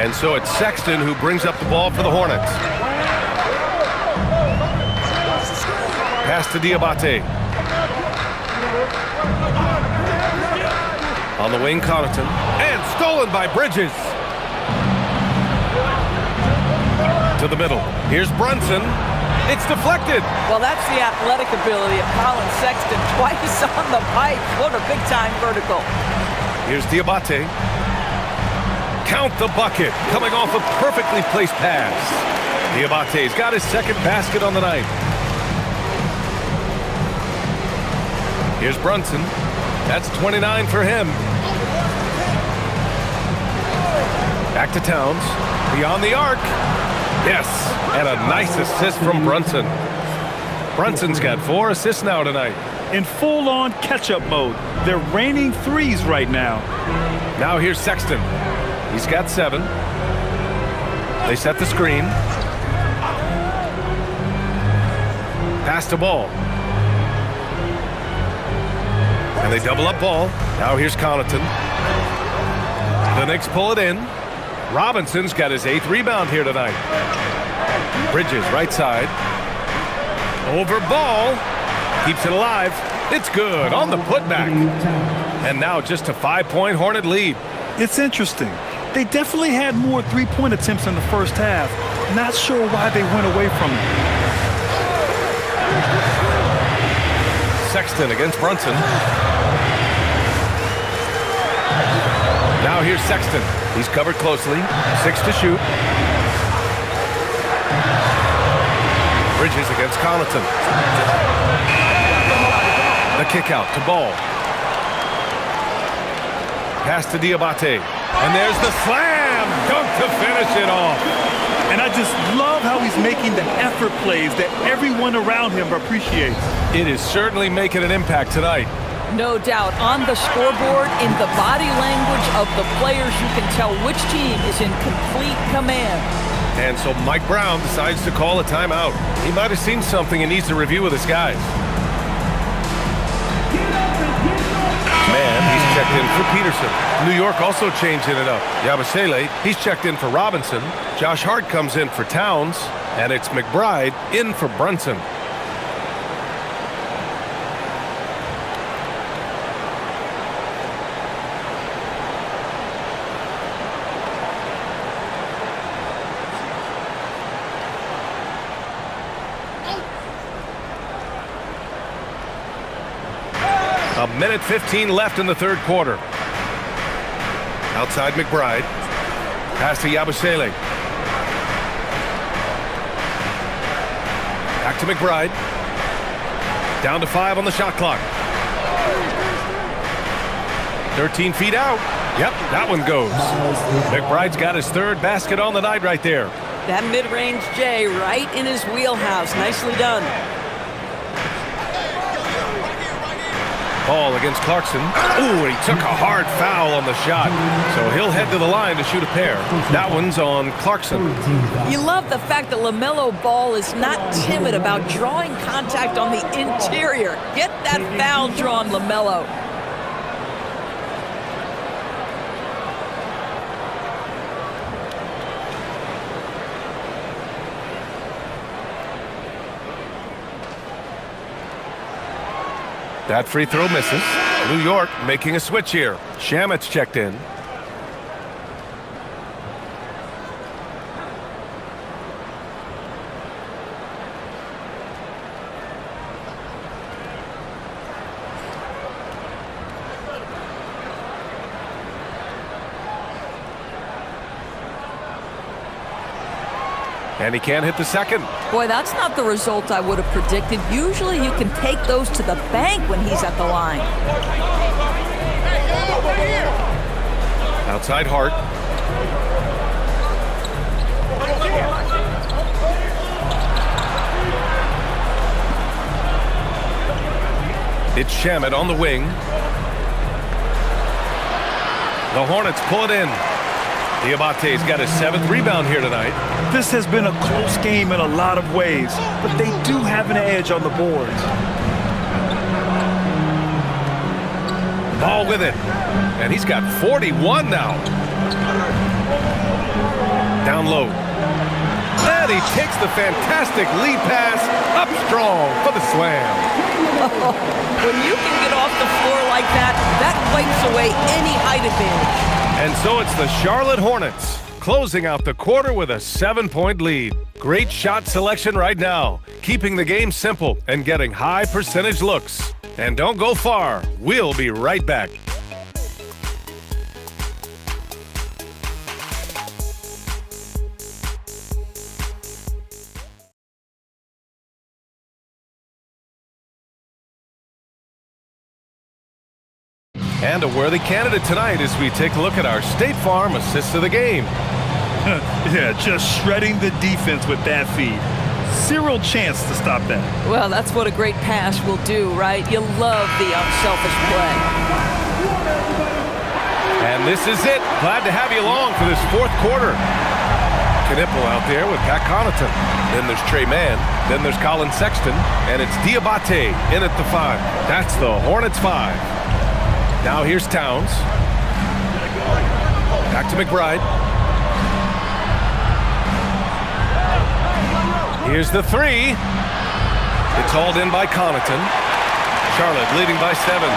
And so it's Sexton who brings up the ball for the Hornets. Pass to Diabate. On the wing, Connaughton. And stolen by Bridges. To the middle. Here's Brunson. It's deflected. Well, that's the athletic ability of Colin Sexton. Twice on the pipe. What a big-time vertical. Here's Diabate. Count the bucket. Coming off a perfectly placed pass. Diabate's got his second basket on the night. Here's Brunson. That's 29 for him. Back to Towns. Beyond the arc. Yes, and a nice assist from Brunson. Brunson's got 4 assists now tonight. In full-on catch-up mode. They're raining threes right now. Now here's Sexton. He's got 7. They set the screen. Pass to Ball. And they double up Ball. Now here's Connaughton. The Knicks pull it in. Robinson's got his 8th rebound here tonight. Bridges, right side. Over Ball. Keeps it alive. It's good on the putback. And now just a 5-point Hornet lead. It's interesting. They definitely had more three-point attempts in the first half. Not sure why they went away from it. Sexton against Brunson. Now here's Sexton. He's covered closely. 6 to shoot. Bridges against Connaughton. The kick out to Ball. Pass to Diabate. And there's the slam dunk to finish it off. And I just love how he's making the effort plays that everyone around him appreciates. It is certainly making an impact tonight. No doubt. On the scoreboard, in the body language of the players, you can tell which team is in complete command. And so Mike Brown decides to call a timeout. He might have seen something and needs to review with his guys. Man, he's checked in for Peterson. New York also changing it up. Yabusele, he's checked in for Robinson. Josh Hart comes in for Towns. And it's McBride in for Brunson. A minute 15 left in the third quarter. Outside McBride. Pass to Yabusele. Back to McBride. Down to 5 on the shot clock. 13 feet out. Yep, that one goes. McBride's got his 3rd basket on the night right there. That mid-range J right in his wheelhouse. Nicely done. Ball against Clarkson. Ooh, he took a hard foul on the shot. So he'll head to the line to shoot a pair. That one's on Clarkson. You love the fact that LaMelo Ball is not timid about drawing contact on the interior. Get that foul drawn, LaMelo. That free throw misses. New York making a switch here. Shamet's checked in. And he can't hit the second. Boy, that's not the result I would have predicted. Usually you can take those to the bank when he's at the line. Outside Hart. It's Shamet on the wing. The Hornets pull it in. Diabate's got his 7th rebound here tonight. This has been a close game in a lot of ways, but they do have an edge on the boards. Ball with it. And he's got 41 now. Down low. And he takes the fantastic lead pass up strong for the slam. When you can get off the floor like that, that wipes away any height advantage. And so it's the Charlotte Hornets closing out the quarter with a 7-point lead. Great shot selection right now, keeping the game simple and getting high percentage looks. And don't go far. We'll be right back. And a worthy candidate tonight as we take a look at our State Farm assist of the game. Yeah, just shredding the defense with that feed. Zero chance to stop that. Well, that's what a great pass will do, right? You love the unselfish play. And this is it. Glad to have you along for this fourth quarter. Knipple out there with Pat Connaughton. Then there's Trey Mann. Then there's Colin Sexton. And it's Diabate in at the 5. That's the Hornets 5. Now here's Towns. Back to McBride. Here's the 3. It's hauled in by Connaughton. Charlotte leading by 7.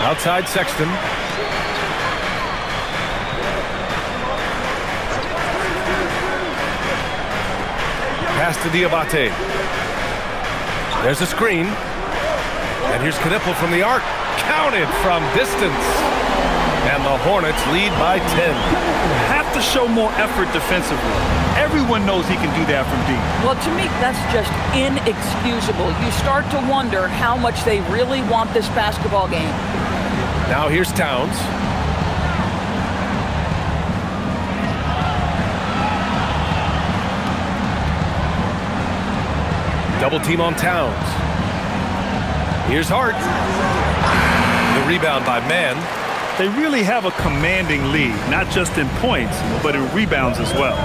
Outside Sexton. Pass to Diabate. There's a screen. And here's Knipple from the arc. Counted from distance. And the Hornets lead by 10. Have to show more effort defensively. Everyone knows he can do that from deep. Well, to me, that's just inexcusable. You start to wonder how much they really want this basketball game. Now here's Towns. Double team on Towns. Here's Hart. The rebound by Mann. They really have a commanding lead, not just in points, but in rebounds as well.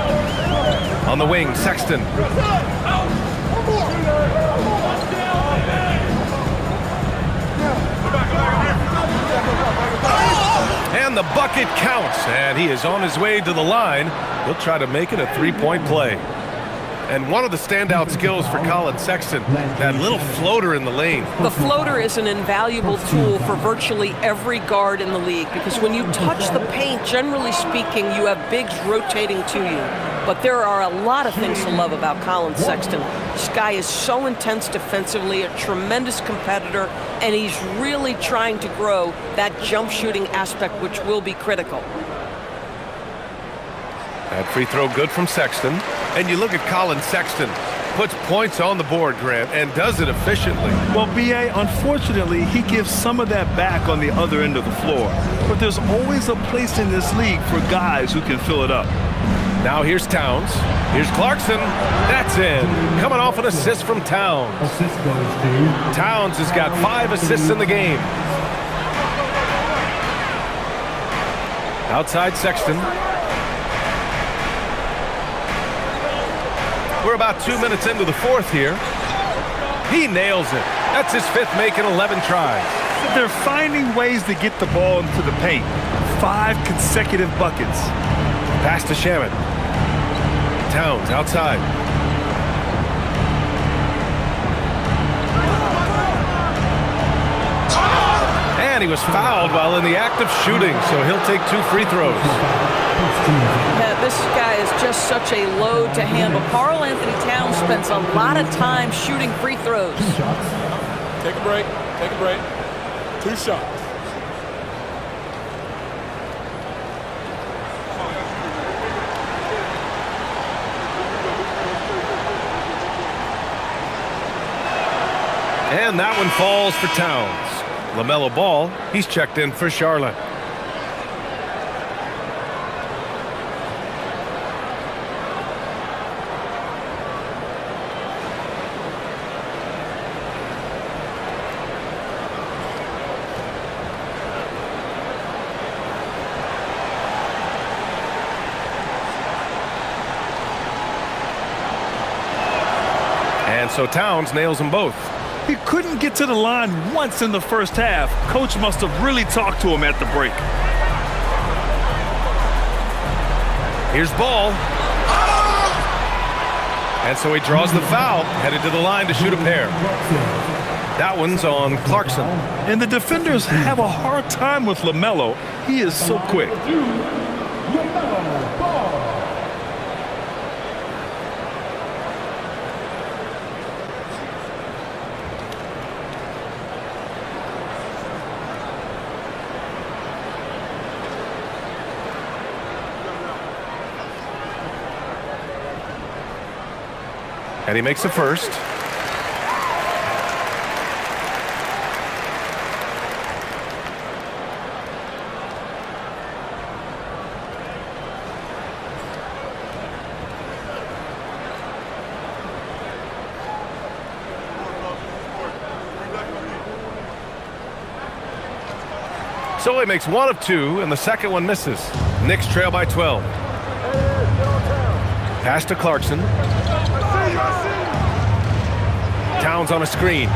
On the wing, Sexton. And the bucket counts, and he is on his way to the line. He'll try to make it a 3-point play. And one of the standout skills for Colin Sexton, that little floater in the lane. The floater is an invaluable tool for virtually every guard in the league because when you touch the paint, generally speaking, you have bigs rotating to you. But there are a lot of things to love about Colin Sexton. This guy is so intense defensively, a tremendous competitor, and he's really trying to grow that jump shooting aspect, which will be critical. That free throw good from Sexton. And you look at Colin Sexton, puts points on the board, Grant, and does it efficiently. Well, B.A., unfortunately, he gives some of that back on the other end of the floor. But there's always a place in this league for guys who can fill it up. Now here's Towns. Here's Clarkson. That's in. Coming off an assist from Towns. Assist goes to Towns has got 5 assists in the game. Outside Sexton. We're about 2 minutes into the fourth here. He nails it. That's his 5th make in 11 tries. They're finding ways to get the ball into the paint. 5 consecutive buckets. Pass to Shaman. Towns outside. And he was fouled while in the act of shooting, so he'll take 2 free throws. Yeah, this guy is just such a load to handle. Karl Anthony Towns spends a lot of time shooting free throws. 2 shots. Take a break. Take a break. 2 shots. And that one falls for Towns. LaMelo Ball, he's checked in for Charlotte. And so Towns nails them both. He couldn't get to the line once in the first half. Coach must have really talked to him at the break. Here's Ball. And so he draws the foul, headed to the line to shoot a pair. That one's on Clarkson. And the defenders have a hard time with LaMelo. He is so quick. And he makes the first. So he makes one of two, and the second one misses. Knicks trail by 12. Pass to Clarkson. Towns on a screen.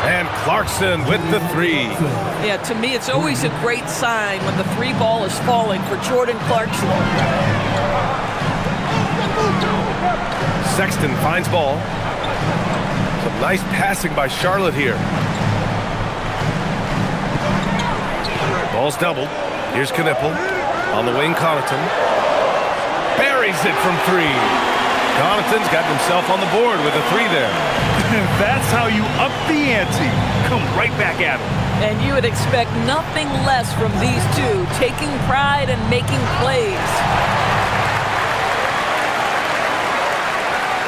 And Clarkson with the three. Yeah, to me, it's always a great sign when the three ball is falling for Jordan Clarkson. Sexton finds Ball. Some nice passing by Charlotte here. Ball's doubled. Here's Knipple. On the wing, Connaughton. Buries it from three. Connaughton's got himself on the board with a three there. That's how you up the ante. Come right back at him. And you would expect nothing less from these two, taking pride and making plays.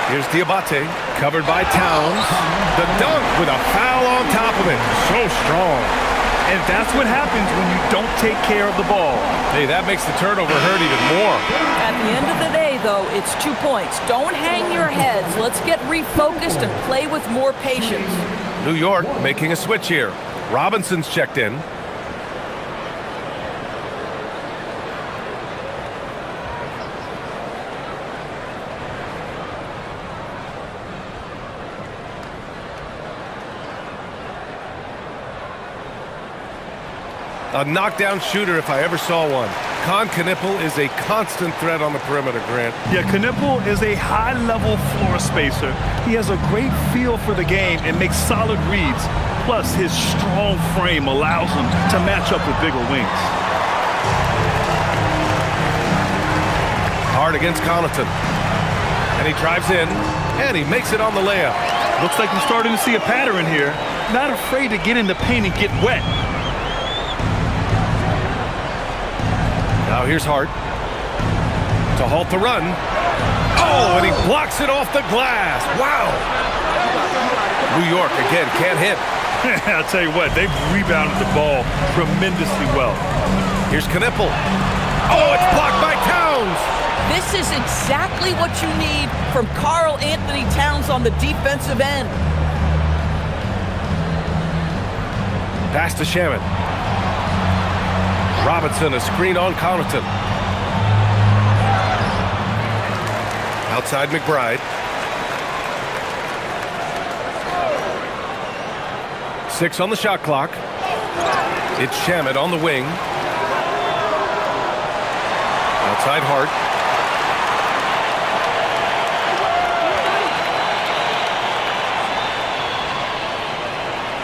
Here's Diabate, covered by Towns. The dunk with a foul on top of it. So strong. And that's what happens when you don't take care of the ball. Hey, that makes the turnover hurt even more. At the end of the day, though, it's 2 points. Don't hang your heads. Let's get refocused and play with more patience. New York making a switch here. Robinson's checked in. A knockdown shooter if I ever saw one. Knipple is a constant threat on the perimeter, Grant. Yeah, Knipple is a high-level floor spacer. He has a great feel for the game and makes solid reads. Plus, his strong frame allows him to match up with bigger wings. Hard against Connaughton. And he drives in, and he makes it on the layup. Looks like we're starting to see a pattern here. Not afraid to get in the paint and get wet. Now here's Hart to halt the run. Oh, and he blocks it off the glass. Wow. New York, again, can't hit. I'll tell you what, they've rebounded the ball tremendously well. Here's Knipple. Oh, it's blocked by Towns. This is exactly what you need from Karl Anthony Towns on the defensive end. Pass to Shaman. Robinson, a screen on Connaughton. Outside McBride. 6 on the shot clock. It's Shaman on the wing. Outside Hart.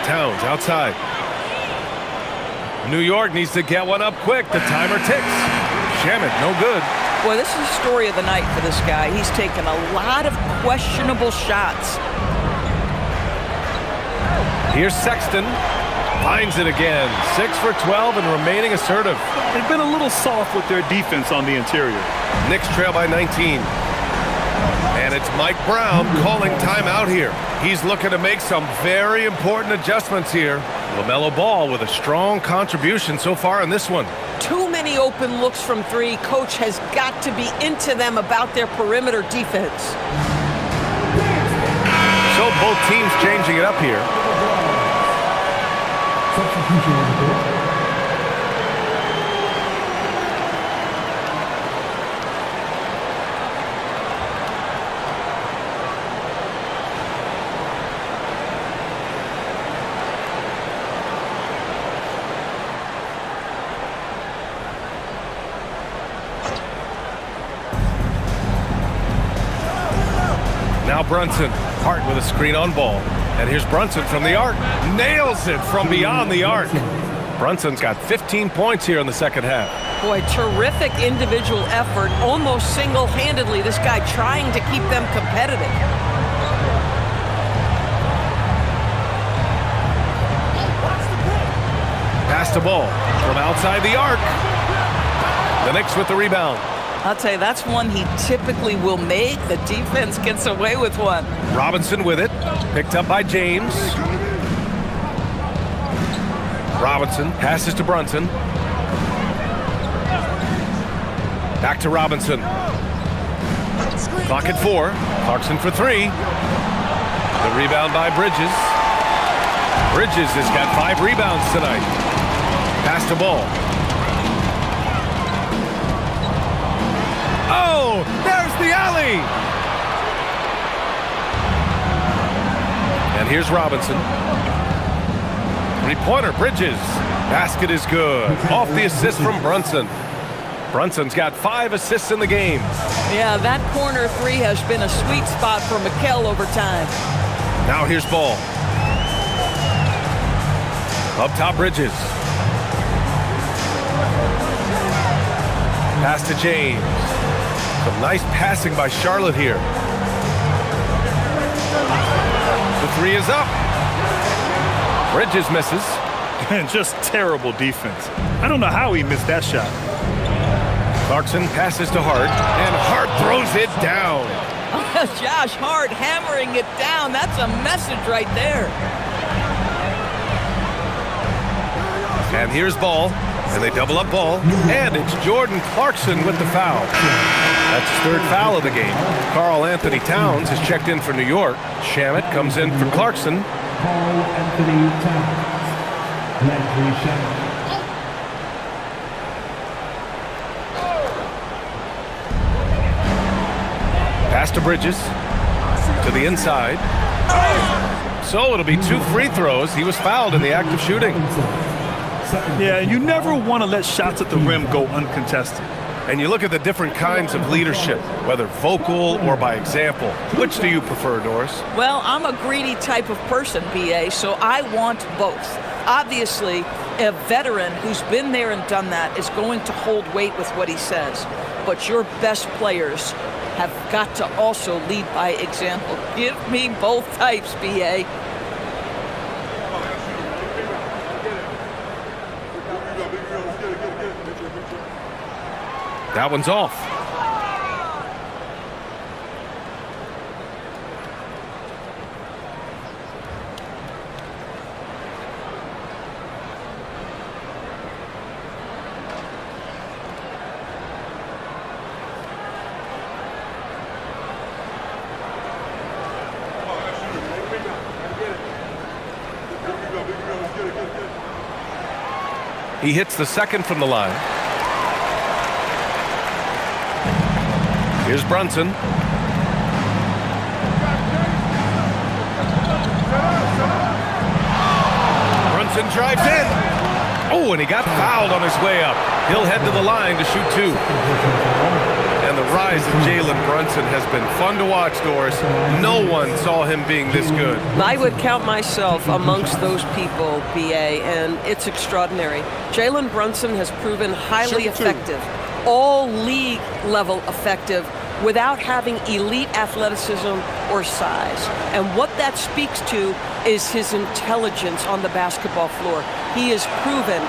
Towns outside. New York needs to get one up quick. The timer ticks. Shaman, no good. Boy, this is the story of the night for this guy. He's taken a lot of questionable shots. Here's Sexton. Finds it again. 6 for 12 and remaining assertive. They've been a little soft with their defense on the interior. Knicks trail by 19. And it's Mike Brown calling timeout here. He's looking to make some very important adjustments here. LaMelo Ball with a strong contribution so far in this one. Too many open looks from three. Coach has got to be into them about their perimeter defense. So both teams changing it up here. Substitution on the court. Now Brunson, Hart with a screen on ball. And here's Brunson from the arc. Nails it from beyond the arc. Brunson's got 15 points here in the second half. Boy, terrific individual effort, almost single-handedly. This guy trying to keep them competitive. Pass the ball from outside the arc. The Knicks with the rebound. I'll tell you, that's one he typically will make. The defense gets away with one. Robinson with it. Picked up by James. Robinson passes to Brunson. Back to Robinson. Clock at 4. Clarkson for 3. The rebound by Bridges. Bridges has got 5 rebounds tonight. Pass the ball. Oh, there's the alley. And here's Robinson. Three-pointer, Bridges. Basket is good. Off the assist from Brunson. Brunson's got 5 assists in the game. Yeah, that corner 3 has been a sweet spot for Mikal over time. Now here's Ball. Up top, Bridges. Pass to James. Some nice passing by Charlotte here. The 3 is up. Bridges misses. And just terrible defense. I don't know how he missed that shot. Clarkson passes to Hart, and Hart throws it down. Josh Hart hammering it down. That's a message right there. And here's Ball, and they double up Ball, and it's Jordan Clarkson with the foul. That's his 3rd foul of the game. Karl Anthony Towns has checked in for New York. Shamet comes in for Clarkson. Karl Anthony Towns. Landry Shamet. Pass to Bridges. To the inside. So it'll be 2 free throws. He was fouled in the act of shooting. Yeah, and you never want to let shots at the rim go uncontested. And you look at the different kinds of leadership, whether vocal or by example. Which do you prefer, Doris? Well, I'm a greedy type of person, BA, so I want both. Obviously, a veteran who's been there and done that is going to hold weight with what he says. But your best players have got to also lead by example. Give me both types, BA. That one's off. He hits the second from the line. Here's Brunson. Brunson drives in. Oh, and he got fouled on his way up. He'll head to the line to shoot 2. And the rise of Jalen Brunson has been fun to watch, Doris. No one saw him being this good. I would count myself amongst those people, BA, and it's extraordinary. Jalen Brunson has proven highly effective, all league level effective, without having elite athleticism or size. And what that speaks to is his intelligence on the basketball floor. He has proven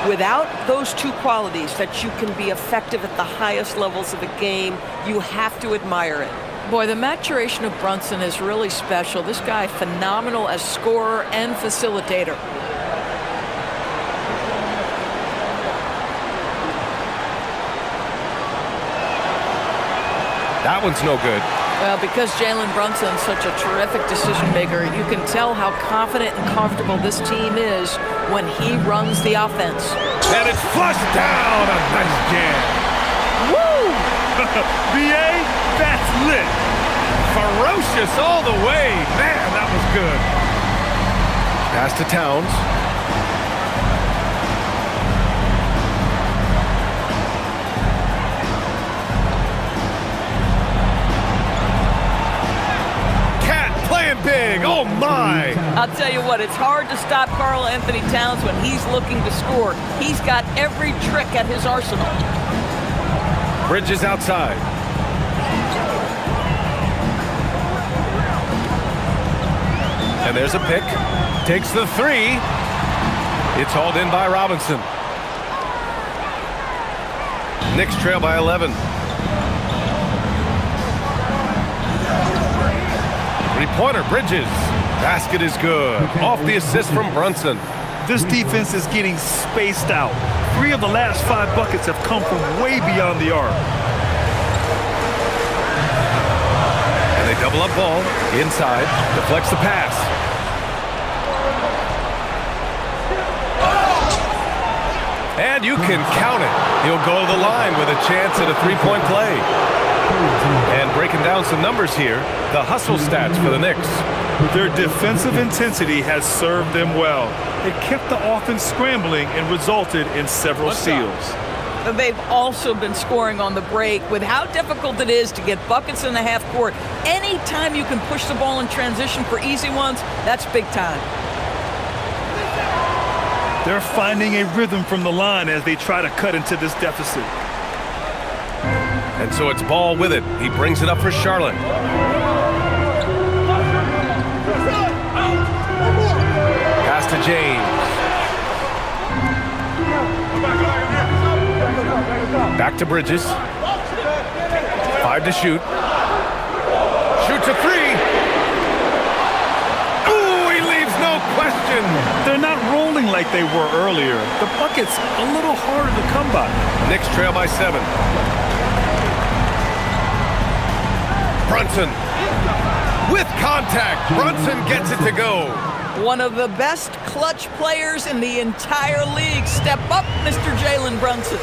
without those 2 qualities that you can be effective at the highest levels of the game. You have to admire it. Boy, the maturation of Brunson is really special. This guy, phenomenal as scorer and facilitator. That one's no good. Well, because Jalen Brunson's such a terrific decision maker, you can tell how confident and comfortable this team is when he runs the offense. And it's flushed down. A nice jam. Woo! BA, that's lit. Ferocious all the way. Man, that was good. Pass to Towns. I'll tell you what, it's hard to stop Karl Anthony Towns when he's looking to score. He's got every trick at his arsenal. Bridges outside. And there's a pick. Takes the three. It's hauled in by Robinson. Knicks trail by 11. Three-pointer, Bridges. Basket is good. Off the assist from Brunson. This defense is getting spaced out. 3 of the last 5 buckets have come from way beyond the arc. And they double up ball. Inside. Deflects the pass. And you can count it. He'll go to the line with a chance at a three-point play. And breaking down some numbers here, the hustle stats for the Knicks. Their defensive intensity has served them well. It kept the offense scrambling and resulted in several steals. They've also been scoring on the break. With how difficult it is to get buckets in the half court, anytime you can push the ball in transition for easy ones, that's big time. They're finding a rhythm from the line as they try to cut into this deficit. And so it's Ball with it. He brings it up for Charlotte. Pass to James. Back to Bridges. 5 to shoot. Shoots a three. Ooh, he leaves no question. They're not rolling like they were earlier. The bucket's a little harder to come by. Knicks trail by 7. Brunson with contact. Brunson gets it to go. One of the best clutch players in the entire league. Step up, Mr. Jalen Brunson.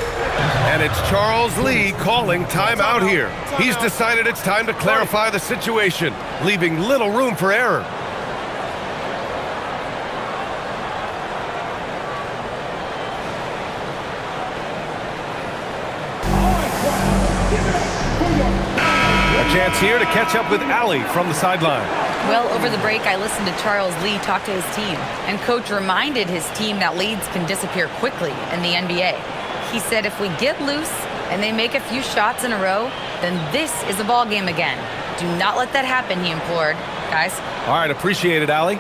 And it's Charles Lee calling timeout here. He's decided it's time to clarify the situation, leaving little room for error. A chance here to catch up with Allie from the sideline. Well, over the break, I listened to Charles Lee talk to his team, and Coach reminded his team that leads can disappear quickly in the NBA. He said if we get loose and they make a few shots in a row, then this is a ball game again. Do not let that happen, he implored. Guys. All right, appreciate it, Allie.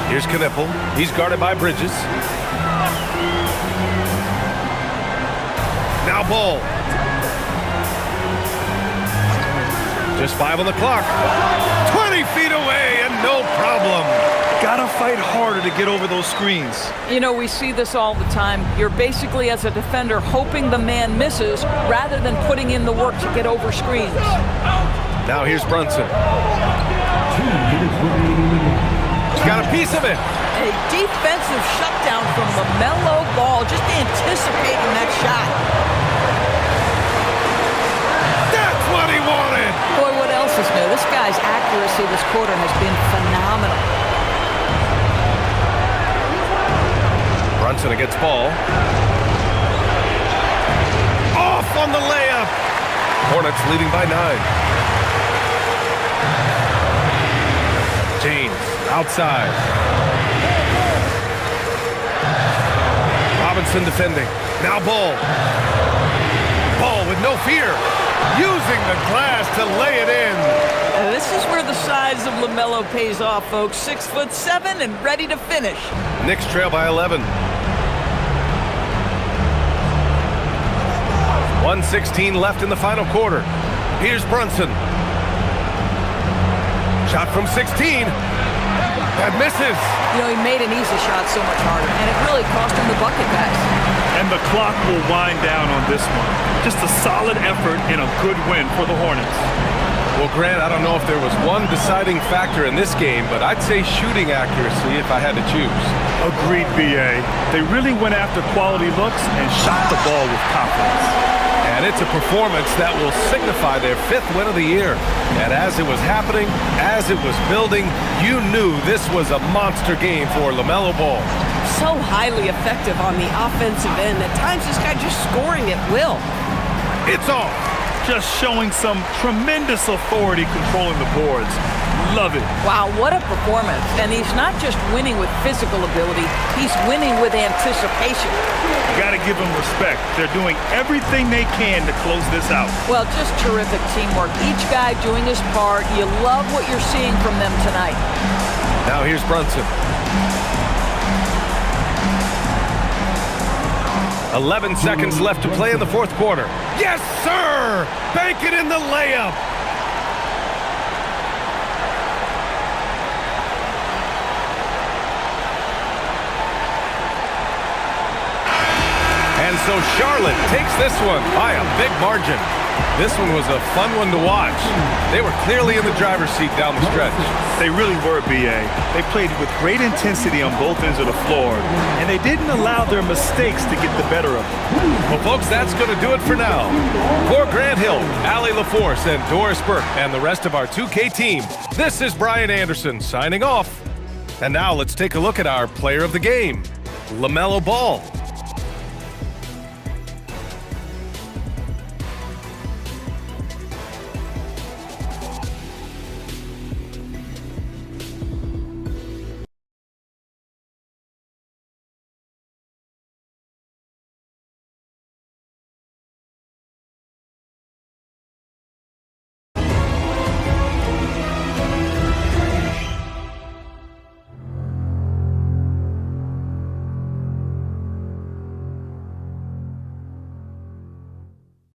Here's Knipple. He's guarded by Bridges. Now Ball. Just 5 on the clock. 20 feet away and no problem. Gotta fight harder to get over those screens. You know, we see this all the time. You're basically, as a defender, hoping the man misses rather than putting in the work to get over screens. Now here's Brunson. He's got a piece of it. A defensive shutdown from LaMelo Ball, just anticipating that shot. That's what he wanted. Boy, what else is new? This guy's accuracy this quarter has been phenomenal. Brunson against Ball. Off on the layup. Hornets leading by 9. James outside. Robinson defending. Now Ball. Ball with no fear. Using the glass to lay it in. And this is where the size of LaMelo pays off, folks. 6'7" and ready to finish. Knicks trail by 11. 1:16 left in the final quarter. Here's Brunson. Shot from 16. That misses. You know, he made an easy shot so much harder, and it really cost him the bucket, guys. And the clock will wind down on this one. Just a solid effort and a good win for the Hornets. Well, Grant, I don't know if there was one deciding factor in this game, but I'd say shooting accuracy if I had to choose. Agreed, B.A. They really went after quality looks and shot the ball with confidence. And it's a performance that will signify their 5th win of the year. And as it was happening, as it was building, you knew this was a monster game for LaMelo Ball. so highly effective on the offensive end. At times, this guy just scoring at will. It's off. Just showing some tremendous authority controlling the boards. Love it. Wow, what a performance. And he's not just winning with physical ability, he's winning with anticipation. You got to give them respect. They're doing everything they can to close this out. Well, just terrific teamwork. Each guy doing his part. You love what you're seeing from them tonight. Now here's Brunson. 11 seconds left to play in the fourth quarter. Yes, sir! Bank it in the layup. And so Charlotte takes this one by a big margin. This one was a fun one to watch. They were clearly in the driver's seat down the stretch. They really were, B.A. They played with great intensity on both ends of the floor, and they didn't allow their mistakes to get the better of them. Well, folks, that's going to do it for now. For Grant Hill, Allie LaForce, and Doris Burke, and the rest of our 2K team, this is Brian Anderson signing off. And now let's take a look at our player of the game, LaMelo Ball.